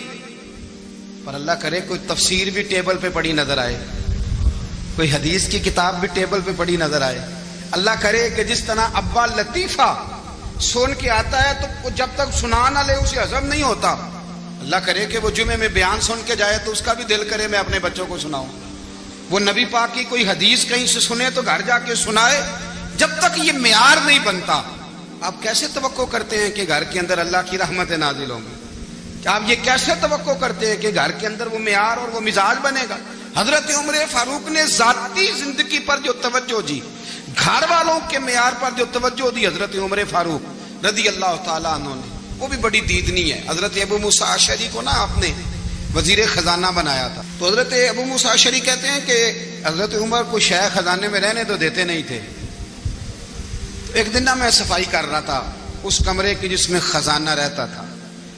پر اللہ کرے کوئی تفسیر بھی ٹیبل پہ پڑی نظر آئے, کوئی حدیث کی کتاب بھی ٹیبل پہ پڑی نظر آئے. اللہ کرے کہ جس طرح ابا لطیفہ سن کے آتا ہے تو جب تک سنا نہ لے اسے ہضم نہیں ہوتا, اللہ کرے کہ وہ جمعے میں بیان سن کے جائے تو اس کا بھی دل کرے میں اپنے بچوں کو سناؤں. وہ نبی پاک کی کوئی حدیث کہیں سے سنے تو گھر جا کے سنائے. جب تک یہ معیار نہیں بنتا آپ کیسے توقع کرتے ہیں کہ گھر کے اندر اللہ کی رحمتیں نازل ہوں گی؟ آپ یہ کیسے توقع کرتے ہیں کہ گھر کے اندر وہ معیار اور وہ مزاج بنے گا؟ حضرت عمر فاروق نے ذاتی زندگی پر جو توجہ دی, گھر والوں کے معیار پر جو توجہ دی حضرت عمر فاروق رضی اللہ تعالیٰ عنہ نے, وہ بھی بڑی دیدنی ہے. حضرت ابو موسیٰ اشعری کو نا آپ نے وزیر خزانہ بنایا تھا, تو حضرت ابو موسیٰ اشعری کہتے ہیں کہ حضرت عمر کو شیخ خزانے میں رہنے تو دیتے نہیں تھے. ایک دن نا میں صفائی کر رہا تھا اس کمرے کی جس میں خزانہ رہتا تھا.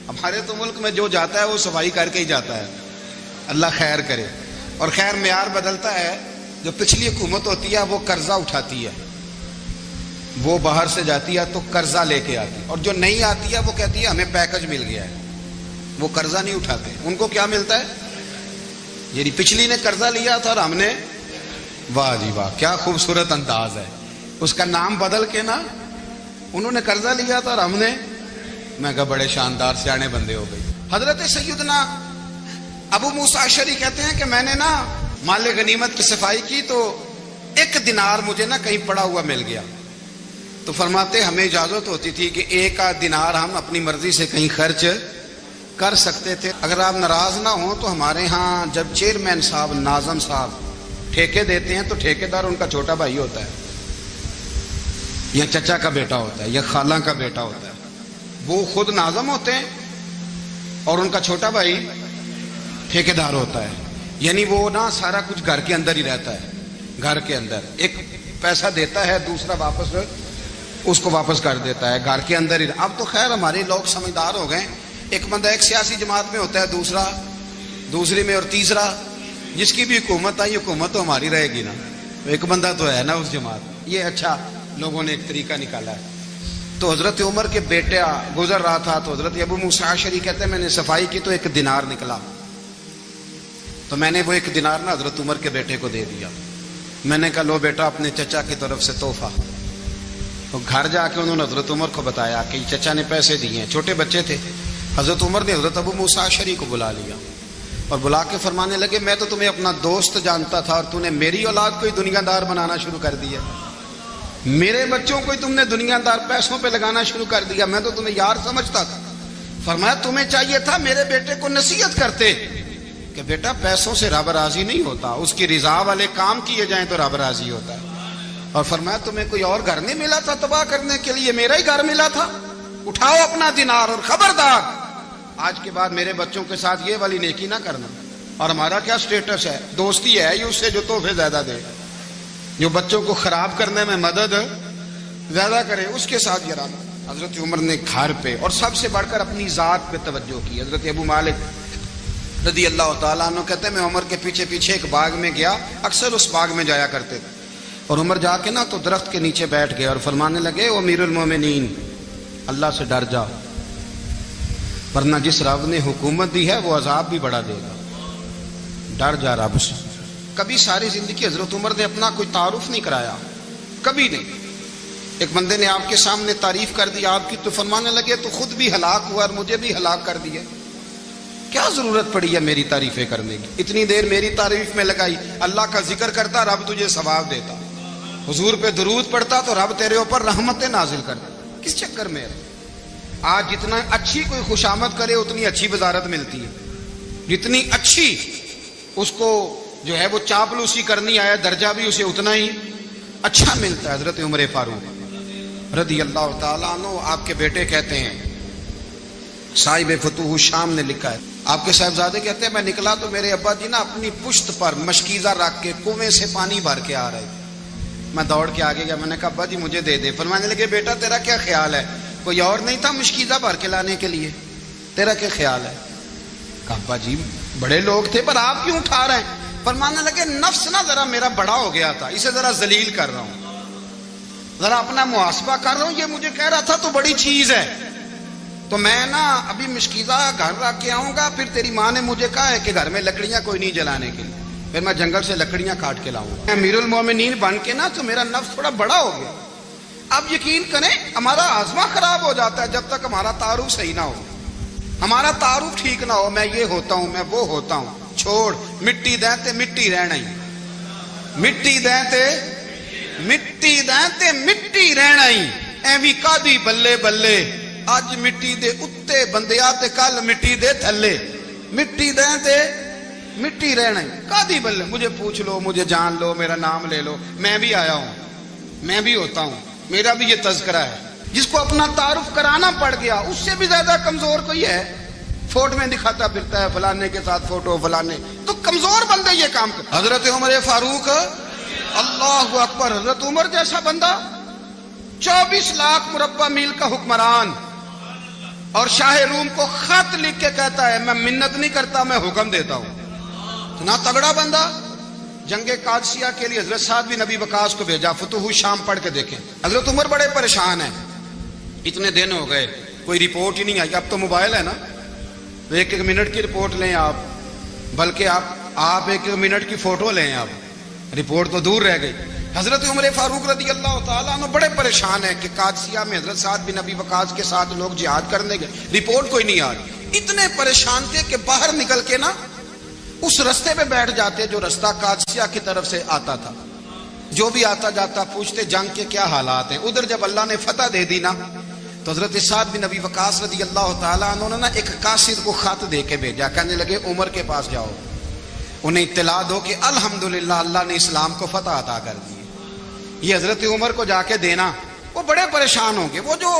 ہمارے تو ملک میں جو جاتا ہے وہ صفائی کر کے ہی جاتا ہے, اللہ خیر کرے. اور خیر معیار بدلتا ہے, جو پچھلی حکومت ہوتی ہے وہ قرضہ اٹھاتی ہے, وہ باہر سے جاتی ہے تو قرضہ لے کے آتی ہے, اور جو نہیں آتی ہے وہ کہتی ہے ہمیں پیکج مل گیا ہے. وہ قرضہ نہیں اٹھاتے, ان کو کیا ملتا ہے؟ یعنی پچھلی نے قرضہ لیا تھا اور ہم نے, واہ جی واہ کیا خوبصورت انداز ہے, اس کا نام بدل کے نا انہوں نے قرضہ لیا تھا اور ہم نے، میں کہا بڑے شاندار سیانے بندے ہو گئی. حضرت سیدنا ابو موسیٰ اشعری کہتے ہیں کہ میں نے نا مال غنیمت کی صفائی کی تو 1 دینار مجھے نا کہیں پڑا ہوا مل گیا. تو فرماتے ہمیں اجازت ہوتی تھی کہ 1 دینار ہم اپنی مرضی سے کہیں خرچ کر سکتے تھے. اگر آپ ناراض نہ ہوں تو ہمارے ہاں جب چیئرمین صاحب، ناظم صاحب ٹھیکے دیتے ہیں تو ٹھیکیدار ان کا چھوٹا بھائی ہوتا ہے یا چچا کا بیٹا ہوتا ہے یا خالہ کا بیٹا ہوتا ہے. وہ خود ناظم ہوتے ہیں اور ان کا چھوٹا بھائی ٹھیکیدار ہوتا ہے. یعنی وہ نا سارا کچھ گھر کے اندر ہی رہتا ہے. گھر کے اندر ایک پیسہ دیتا ہے، دوسرا واپس اس کو واپس کر دیتا ہے. گھر کے اندر ہی. اب تو خیر ہمارے لوگ سمجھدار ہو گئے. ایک بندہ ایک سیاسی جماعت میں ہوتا ہے، دوسرا دوسری میں، اور تیسرا جس کی بھی حکومت آئی، حکومت تو ہماری رہے گی نا. ایک بندہ تو ہے نا اس جماعت. یہ اچھا لوگوں نے ایک طریقہ نکالا ہے. تو حضرت عمر کے بیٹا گزر رہا تھا تو حضرت ابو موسیٰ اشعری کہتے ہیں میں نے صفائی کی تو 1 دینار نکلا. تو میں نے وہ 1 دینار نا حضرت عمر کے بیٹے کو دے دیا. میں نے کہا لو بیٹا اپنے چچا کی طرف سے تحفہ. تو گھر جا کے انہوں نے حضرت عمر کو بتایا کہ چچا نے پیسے دیے ہیں. چھوٹے بچے تھے. حضرت عمر نے حضرت ابو موسیٰ اشعری کو بلا لیا اور بلا کے فرمانے لگے میں تو تمہیں اپنا دوست جانتا تھا اور تو نے میری اولاد کو ہی دنیا دار بنانا شروع کر دیا. میرے بچوں کو ہی تم نے دنیا دار پیسوں پہ لگانا شروع کر دیا. میں تو تمہیں یار سمجھتا تھا. فرمایا تمہیں چاہیے تھا میرے بیٹے کو نصیحت کرتے کہ بیٹا پیسوں سے رب راضی نہیں ہوتا، اس کی رضا والے کام کیے جائیں تو رب راضی ہوتا ہے. اور فرمایا تمہیں کوئی اور گھر نہیں ملا تھا تباہ کرنے کے لیے، میرا ہی گھر ملا تھا. اٹھاؤ اپنا دینار اور خبردار آج کے بعد میرے بچوں کے ساتھ یہ والی نیکی نہ کرنا. اور ہمارا کیا سٹیٹس ہے؟ دوستی ہے یہ اس سے جو تحفے زیادہ دے، جو بچوں کو خراب کرنے میں مدد زیادہ کرے، اس کے ساتھ یہ رہنا. حضرت عمر نے گھر پہ اور سب سے بڑھ کر اپنی ذات پہ توجہ کی. حضرت ابو مالک رضی اللہ تعالیٰ عنہ کہتے ہیں میں عمر کے پیچھے پیچھے ایک باغ میں گیا، اکثر اس باغ میں جایا کرتے تھے. اور عمر جا کے نا تو درخت کے نیچے بیٹھ گئے اور فرمانے لگے او امیر المومنین اللہ سے ڈر جا، ورنہ جس رب نے حکومت دی ہے وہ عذاب بھی بڑا دے گا. ڈر جا رب سے. کبھی ساری زندگی حضرت عمر نے اپنا کوئی تعارف نہیں کرایا، کبھی نہیں. ایک بندے نے آپ کے سامنے تعریف کر دی آپ کی تو فرمانے لگے تو خود بھی ہلاک ہوا اور مجھے بھی ہلاک کر دیا. کیا ضرورت پڑی ہے میری تعریفیں کرنے کی؟ اتنی دیر میری تعریف میں لگائی. اللہ کا ذکر کرتا رب تجھے ثواب دیتا، حضور پہ درود پڑھتا تو رب تیرے اوپر رحمتیں نازل کرتا. کس چکر میں؟ آج جتنا اچھی کوئی خوشامد کرے اتنی اچھی وزارت ملتی ہے، جتنی اچھی اس کو جو ہے وہ چاپلوسی کرنی آیا درجہ بھی اسے اتنا ہی اچھا ملتا ہے. حضرت عمر فاروق رضی اللہ تعالیٰ عنہ آپ کے بیٹے کہتے ہیں، صاحب فتوح الشام نے لکھا ہے، آپ کے صاحبزادے کہتے ہیں میں نکلا تو میرے ابا جی نا اپنی پشت پر مشکیزہ رکھ کے کنویں سے پانی بھر کے آ رہے. میں دوڑ کے آگے گیا، میں نے کہا ابا جی مجھے دے دے. فرمانے لگے بیٹا تیرا کیا خیال ہے، کوئی اور نہیں تھا مشکیزہ بھر کے لانے کے لیے، تیرا کیا خیال ہے؟ کہا ابا جی بڑے لوگ تھے پر آپ کیوں اٹھا رہے ہیں؟ فرمانے لگے نفس نا ذرا میرا بڑا ہو گیا تھا، اسے ذرا ذلیل کر رہا ہوں، ذرا اپنا محاسبہ کر رہا ہوں. یہ مجھے کہہ رہا تھا تو بڑی چیز ہے تو میں نا ابھی مشکیزہ گھر رکھ کے آؤں گا، پھر تیری ماں نے مجھے کہا ہے کہ گھر میں لکڑیاں کوئی نہیں جلانے کے لیے، پھر میں جنگل سے لکڑیاں کاٹ کے لاؤں گا. امیر المومنین بن کے نا تو میرا نفس تھوڑا بڑا ہو گیا. اب یقین کریں ہمارا ہاضمہ خراب ہو جاتا ہے جب تک ہمارا تعارف صحیح نہ ہو، ہمارا تعارف ٹھیک نہ ہو. میں یہ ہوتا ہوں، میں وہ ہوتا ہوں. چھوڑ مٹی دیں تے مٹی رہنا ہی، مٹی دیں تے مٹی دیں تے مٹی رہنا ہی. ایویں کادی بلے بلے اج مٹی دے اتے بندیا تے کل مٹی دے تھلے. مٹی دیں تے مٹی رہنا ہی کادی بلے. مجھے پوچھ لو، مجھے جان لو، میرا نام لے لو، میں بھی آیا ہوں، میں بھی ہوتا ہوں، میرا بھی یہ تذکرہ ہے. جس کو اپنا تعارف کرانا پڑ گیا اس سے بھی زیادہ کمزور کوئی ہے؟ فوٹو میں دکھاتا پھرتا ہے فلانے کے ساتھ فوٹو، فلانے تو کمزور بندے یہ کام کرتے. حضرت عمر فاروق اللہ اکبر، حضرت عمر جیسا بندہ 24 لاکھ مربع میل کا حکمران اور شاہ روم کو خط لکھ کے کہتا ہے میں منت نہیں کرتا میں حکم دیتا ہوں. اتنا تگڑا بندہ. جنگ قادسیہ کے لیے حضرت سعد بن نبی وقاص کو بھیجا، فتوح الشام پڑھ کے دیکھیں. حضرت عمر بڑے پریشان ہیں، اتنے دن ہو گئے کوئی رپورٹ ہی نہیں آئی. اب تو موبائل ہے نا، ایک ایک منٹ کی رپورٹ لیں آپ، بلکہ آپ ایک ایک منٹ کی فوٹو لیں آپ، رپورٹ تو دور رہ گئی. حضرت عمر فاروق رضی اللہ تعالیٰ عنہ بڑے پریشان ہیں کہ قادسیہ میں حضرت سعد بن ابی وقاص کے ساتھ لوگ جہاد کرنے گئے، رپورٹ کوئی نہیں آ رہی. اتنے پریشان تھے کہ باہر نکل کے نا اس رستے پہ بیٹھ جاتے جو رستہ قادسیہ کی طرف سے آتا تھا. جو بھی آتا جاتا پوچھتے جنگ کے کیا حالات ہیں. ادھر جب اللہ نے فتح دے دی نا تو حضرت سعد بن ابی وقاص رضی اللہ تعالیٰ عنہ نے نا ایک قاصد کو خط دے کے بھیجا. کہنے لگے عمر کے پاس جاؤ، انہیں اطلاع دو کہ الحمدللہ اللہ نے اسلام کو فتح عطا کر دی. یہ حضرت عمر کو جا کے دینا. وہ بڑے پریشان ہوں گے. وہ جو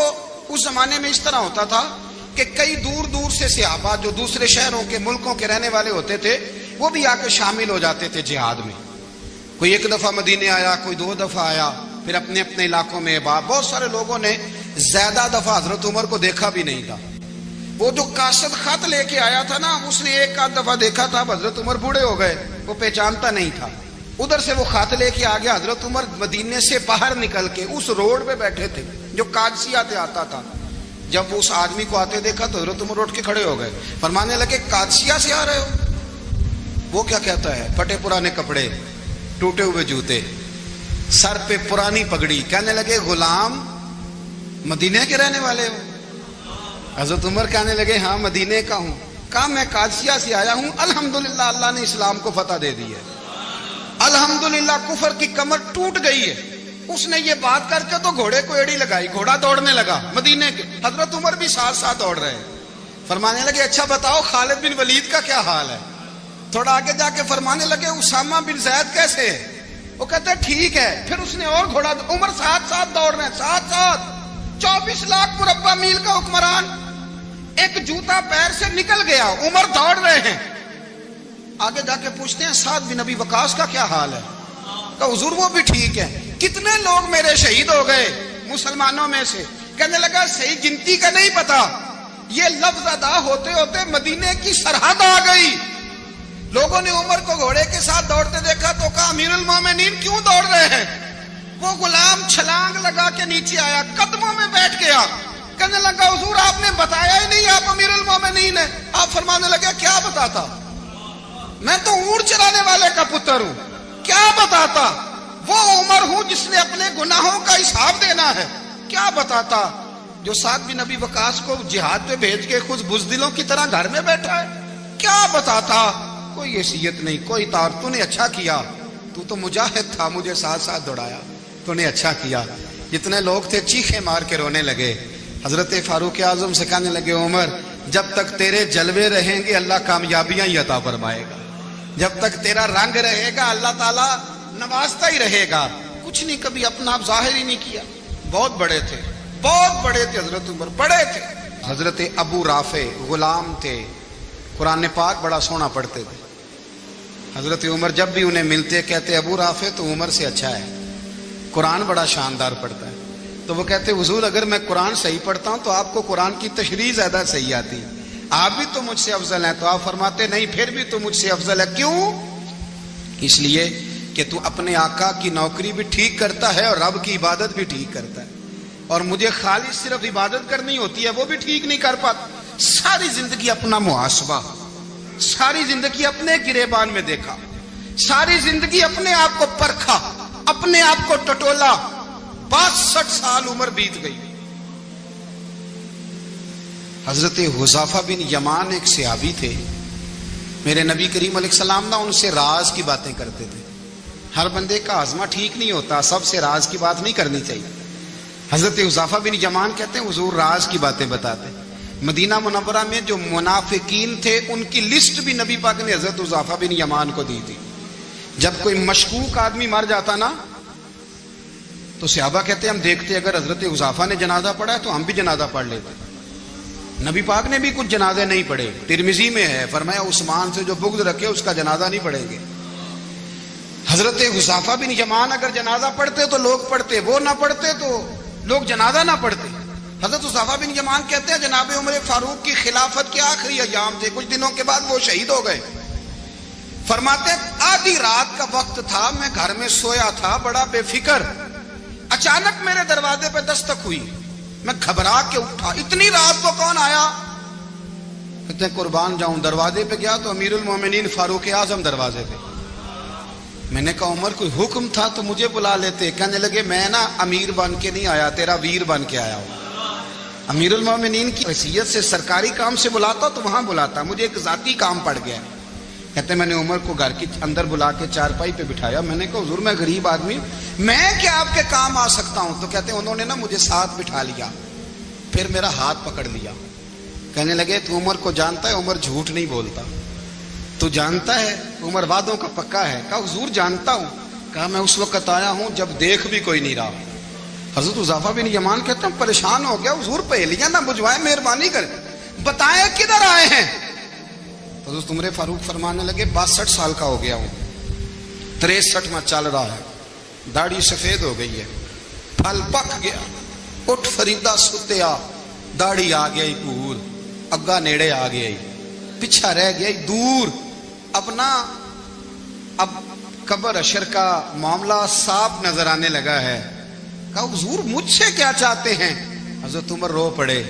اس زمانے میں اس طرح ہوتا تھا کہ کئی دور دور سے صحابہ جو دوسرے شہروں کے ملکوں کے رہنے والے ہوتے تھے وہ بھی آ کے شامل ہو جاتے تھے جہاد میں. کوئی ایک دفعہ مدینے آیا، کوئی 2 دفعہ آیا، پھر اپنے اپنے علاقوں میں. بہت سارے لوگوں نے زیادہ دفعہ حضرت عمر کو دیکھا بھی نہیں تھا. وہ جو قاصد خط لے کے آیا تھا نا اس نے ایک آدھ دفعہ دیکھا تھا. حضرت عمر بوڑھے ہو گئے، وہ پہچانتا نہیں تھا. ادھر سے وہ خط لے کے آ گیا. حضرت عمر مدینے سے باہر نکل کے اس روڈ پہ بیٹھے تھے جو قادسیہ سے آتا تھا. جب اس آدمی کو آتے دیکھا تو حضرت عمر اٹھ کے کھڑے ہو گئے، فرمانے لگے قادسیہ سے آ رہے ہو؟ وہ کیا کہتا ہے؟ پھٹے پرانے کپڑے، ٹوٹے ہوئے جوتے، سر پہ پرانی پگڑی. کہنے لگے غلام مدینے کے رہنے والے ہو؟ حضرت عمر کہنے لگے ہاں مدینے کا ہوں. کہا میں قادسیہ سے آیا ہوں، الحمدللہ اللہ نے اسلام کو فتح دے دی ہے، الحمدللہ کفر کی کمر ٹوٹ گئی ہے. اس نے یہ بات کر کے تو گھوڑے کو ایڑی لگائی، گھوڑا دوڑنے لگا مدینے کے. حضرت عمر بھی ساتھ ساتھ دوڑ رہے ہیں. فرمانے لگے اچھا بتاؤ خالد بن ولید کا کیا حال ہے؟ تھوڑا آگے جا کے فرمانے لگے اسامہ بن زید کیسے ہے؟ وہ کہتے ہیں ٹھیک ہے. پھر اس نے اور گھوڑا. عمر ساتھ ساتھ دوڑ رہے ہیں، ساتھ ساتھ. 24 لاکھ مربع میل کا حکمران، ایک جوتا پیر سے نکل گیا، عمر دوڑ رہے ہیں. آگے جا کے پوچھتے ہیں سعد بن ابی وقاص کا کیا حال ہے؟ کہا حضور وہ بھی ٹھیک ہے. کتنے لوگ میرے شہید ہو گئے مسلمانوں میں سے؟ کہنے لگا صحیح گنتی کا نہیں پتا. یہ لفظ ادا ہوتے ہوتے مدینے کی سرحد آ گئی. لوگوں نے عمر کو گھوڑے کے ساتھ دوڑتے دیکھا تو کہا امیر المومنین کیوں دوڑ رہے ہیں؟ وہ غلام چھلانگ لگا کے نیچے آیا، قدموں میں بیٹھ گیا. کہنے لگا حضور آپ نے بتایا ہی نہیں آپ امیر المومنین ہیں. آپ فرمانے لگے کیا بتاتا؟ میں تو اونٹ چرانے والے کا پتر ہوں، کیا بتاتا؟ وہ عمر ہوں جس نے اپنے گناہوں کا حساب دینا ہے، کیا بتاتا؟ جو سعد بن ابی وقاص کو جہاد پہ بھیج کے خود بزدلوں کی طرح گھر میں بیٹھا ہے، کیا بتاتا؟ کوئی حیثیت نہیں، کوئی تار. تو نے اچھا کیا، تو مجاہد تھا، مجھے ساتھ ساتھ دوڑایا، تو نے اچھا کیا. جتنے لوگ تھے چیخے مار کے رونے لگے. حضرت فاروق اعظم سے کہنے لگے عمر جب تک تیرے جلوے رہیں گے اللہ کامیابیاں ہی عطا فرمائے گا، جب تک تیرا رنگ رہے گا اللہ تعالیٰ نوازتا ہی رہے گا. کچھ نہیں کبھی اپنا آپ ظاہر ہی نہیں کیا. بہت بڑے تھے، بہت بڑے تھے حضرت عمر، بڑے تھے. حضرت ابو رافع غلام تھے، قرآن پاک بڑا سونا پڑھتے تھے. حضرت عمر جب بھی انہیں ملتے کہتے ابو رافع تو عمر سے اچھا ہے، قرآن بڑا شاندار پڑھتا ہے. تو وہ کہتے حضور اگر میں قرآن صحیح پڑھتا ہوں تو آپ کو قرآن کی تشریح زیادہ صحیح آتی، آپ بھی تو مجھ سے افضل ہیں. تو آپ فرماتے نہیں پھر بھی تو مجھ سے افضل ہے. کیوں؟ اس لیے کہ تو اپنے آقا کی نوکری بھی ٹھیک کرتا ہے اور رب کی عبادت بھی ٹھیک کرتا ہے، اور مجھے خالی صرف عبادت کرنی ہوتی ہے وہ بھی ٹھیک نہیں کر پاتا. ساری زندگی اپنا محاسبہ، ساری زندگی اپنے گریبان میں دیکھا، ساری زندگی اپنے آپ کو پرکھا، اپنے آپ کو ٹٹولا. 62 سال عمر بیت گئی. حضرت حذیفہ بن یمان ایک صحابی تھے، میرے نبی کریم علیہ السلام نا ان سے راز کی باتیں کرتے تھے. ہر بندے کا ہاضمہ ٹھیک نہیں ہوتا، سب سے راز کی بات نہیں کرنی چاہیے. حضرت حذیفہ بن یمان کہتے ہیں حضور راز کی باتیں بتاتے. مدینہ منورہ میں جو منافقین تھے ان کی لسٹ بھی نبی پاک نے حضرت حذیفہ بن یمان کو دی تھی. جب کوئی مشکوک آدمی مر جاتا نا تو صحابہ کہتے ہیں ہم دیکھتے اگر حضرت حذیفہ نے جنازہ پڑھا ہے تو ہم بھی جنازہ پڑھ لیتے. نبی پاک نے بھی کچھ جنازے نہیں پڑھے. ترمذی میں ہے فرمایا عثمان سے جو بغض رکھے اس کا جنازہ نہیں پڑھیں گے. حضرت حذیفہ بن یمان اگر جنازہ پڑھتے تو لوگ پڑھتے، وہ نہ پڑھتے تو لوگ جنازہ نہ پڑھتے. حضرت حذیفہ بن یمان کہتے ہیں جناب عمر فاروق کی خلافت کے آخری ایام تھے، کچھ دنوں کے بعد وہ شہید ہو گئے. فرماتے آدھی رات کا وقت تھا، میں گھر میں سویا تھا بڑا بے فکر، اچانک میرے دروازے پہ دستک ہوئی، میں گھبرا کے اٹھا. اتنی رات کو کون آیا؟ کہتے ہیں قربان جاؤں. دروازے پہ گیا تو امیر المومنین فاروق اعظم دروازے پہ. میں نے کہا عمر کوئی حکم تھا تو مجھے بلا لیتے. کہنے لگے میں نا امیر بن کے نہیں آیا, تیرا ویر بن کے آیا ہوں. امیر المومنین کی حیثیت سے سرکاری کام سے بلاتا تو وہاں بلاتا, مجھے ایک ذاتی کام پڑ گیا. کہتے میں نے عمر کو گھر کے اندر بلا کے چارپائی پہ بٹھایا. میں نے کہا حضور میں غریب آدمی ہوں, میں کیا آپ کے کام آ سکتا ہوں؟ تو کہتے انہوں نے نا مجھے ساتھ بٹھا لیا, پھر میرا ہاتھ پکڑ لیا. کہنے لگے تو عمر کو جانتا ہے؟ عمر جھوٹ نہیں بولتا. تو جانتا ہے عمر وعدوں کا پکا ہے؟ کہا حضور جانتا ہوں. کہا میں اس وقت آیا ہوں جب دیکھ بھی کوئی نہیں رہا. حضرت حذیفہ بن یمان کہتے ہیں پریشان ہو گیا, حضور پہلیاں نہ بجھوائے, مہربانی کر بتائیں کدھر آئے ہیں. حضرت عمر فاروق فرمانے لگے 62 سال کا ہو گیا ہوں, 63 میں چل رہا ہے, داڑھی سفید ہو گئی ہے, پھل پک گیا, اٹھ فریدا ستیا, داڑھی آ گئی پور, اگا نیڑے آ گئی, پیچھا رہ گیا دور. اب قبر اشر کا معاملہ صاف نظر آنے لگا ہے. کہا حضور مجھ سے کیا چاہتے ہیں؟ حضرت عمر رو پڑے.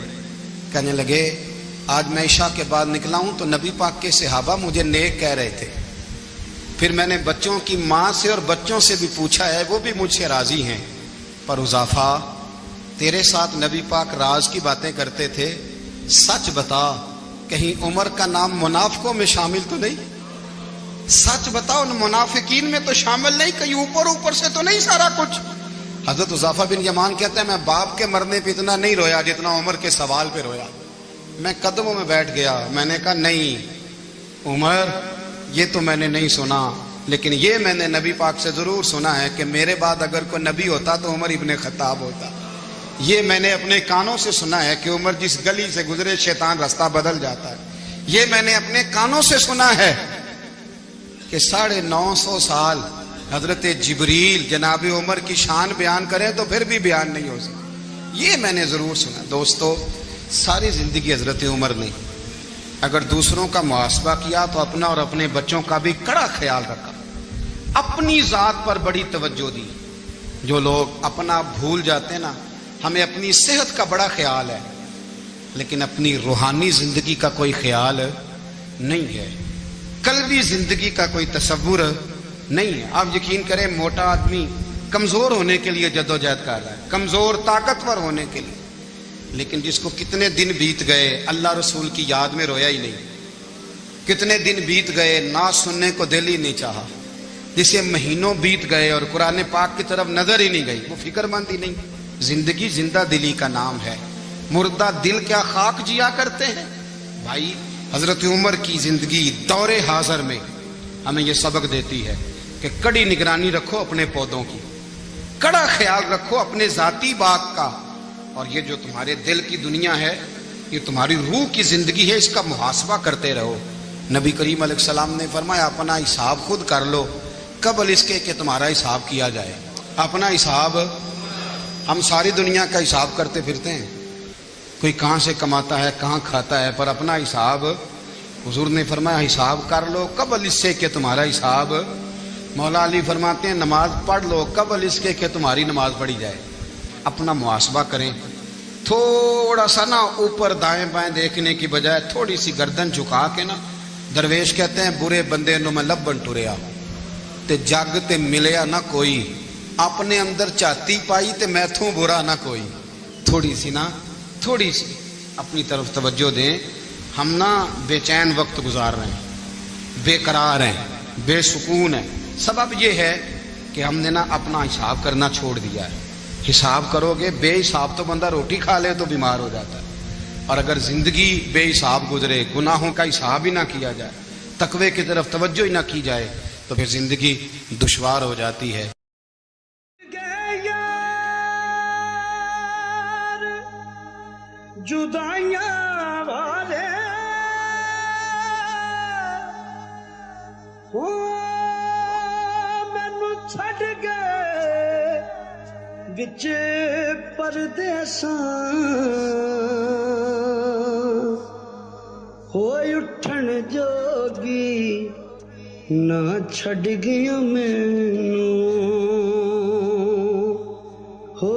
کہنے لگے آج میں عشاء کے بعد نکلا ہوں تو نبی پاک کے صحابہ مجھے نیک کہہ رہے تھے, پھر میں نے بچوں کی ماں سے اور بچوں سے بھی پوچھا ہے, وہ بھی مجھ سے راضی ہیں. پر حذیفہ تیرے ساتھ نبی پاک راز کی باتیں کرتے تھے, سچ بتا کہیں عمر کا نام منافقوں میں شامل تو نہیں؟ سچ بتا ان منافقین میں تو شامل نہیں, کہیں اوپر سے تو نہیں سارا کچھ؟ حضرت حذیفہ بن یمان کہتے ہیں میں باپ کے مرنے پہ اتنا نہیں رویا جتنا عمر کے سوال پہ رویا. میں قدموں میں بیٹھ گیا. میں نے کہا نہیں عمر, یہ تو میں نے نہیں سنا, لیکن یہ میں نے نبی پاک سے ضرور سنا ہے کہ میرے بعد اگر کوئی نبی ہوتا تو عمر ابن خطاب ہوتا. یہ میں نے اپنے کانوں سے سنا ہے کہ عمر جس گلی سے گزرے شیطان رستہ بدل جاتا ہے. یہ میں نے اپنے کانوں سے سنا ہے کہ 950 سال حضرت جبریل جناب عمر کی شان بیان کریں تو پھر بھی بیان نہیں ہو سکتا. یہ میں نے ضرور سنا. دوستو ساری زندگی حضرت عمر نے اگر دوسروں کا محاسبہ کیا تو اپنا اور اپنے بچوں کا بھی کڑا خیال رکھا, اپنی ذات پر بڑی توجہ دی. جو لوگ اپنا بھول جاتے ہیں نا, ہمیں اپنی صحت کا بڑا خیال ہے لیکن اپنی روحانی زندگی کا کوئی خیال نہیں ہے, قلبی زندگی کا کوئی تصور نہیں ہے. آپ یقین کریں موٹا آدمی کمزور ہونے کے لیے جدوجہد کر رہا ہے, کمزور طاقتور ہونے کے لیے, لیکن جس کو کتنے دن بیت گئے اللہ رسول کی یاد میں رویا ہی نہیں, کتنے دن بیت گئے نہ سننے کو دل ہی نہیں چاہا, جسے مہینوں بیت گئے اور قرآن پاک کی طرف نظر ہی نہیں گئی, وہ فکر مند ہی نہیں. زندگی زندہ دلی کا نام ہے, مردہ دل کیا خاک جیا کرتے ہیں. بھائی حضرت عمر کی زندگی دور حاضر میں ہمیں یہ سبق دیتی ہے کہ کڑی نگرانی رکھو اپنے پودوں کی, کڑا خیال رکھو اپنے ذاتی باغ کا, اور یہ جو تمہارے دل کی دنیا ہے یہ تمہاری روح کی زندگی ہے, اس کا محاسبہ کرتے رہو. نبی کریم علیہ السلام نے فرمایا اپنا حساب خود کر لو قبل اس کے کہ تمہارا حساب کیا جائے. اپنا حساب, ہم ساری دنیا کا حساب کرتے پھرتے ہیں, کوئی کہاں سے کماتا ہے کہاں کھاتا ہے, پر اپنا حساب حضور نے فرمایا حساب کر لو قبل اس سے کہ تمہارا حساب. مولا علی فرماتے ہیں نماز پڑھ لو قبل اس کے کہ تمہاری نماز پڑھی جائے. اپنا محاسبہ کریں, تھوڑا سا نا اوپر دائیں بائیں دیکھنے کی بجائے تھوڑی سی گردن جھکا کے نا, درویش کہتے ہیں برے بندے نو میں لبن ٹریا تے جگ تے ملیا نہ کوئی, اپنے اندر چاتی پائی تے میں تھوں برا نہ کوئی. تھوڑی سی نا, تھوڑی سی اپنی طرف توجہ دیں. ہم نا بے چین وقت گزار رہے ہیں, بے قرار ہیں, بے سکون ہیں. سبب یہ ہے کہ ہم نے نا اپنا حساب کرنا چھوڑ دیا ہے. حساب کرو گے, بے حساب تو بندہ روٹی کھا لے تو بیمار ہو جاتا ہے, اور اگر زندگی بے حساب گزرے, گناہوں کا حساب ہی نہ کیا جائے, تقوی کی طرف توجہ ہی نہ کی جائے, تو پھر زندگی دشوار ہو جاتی ہے. جدائیاں والے مینوں چھڈ گئے وچ پردیساں, ہوئے اٹھن جوگی نہ چھڈ گیا مینوں. ہو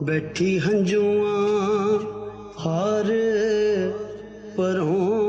بیٹھی ہنجواں ہار ਪਰੋਂ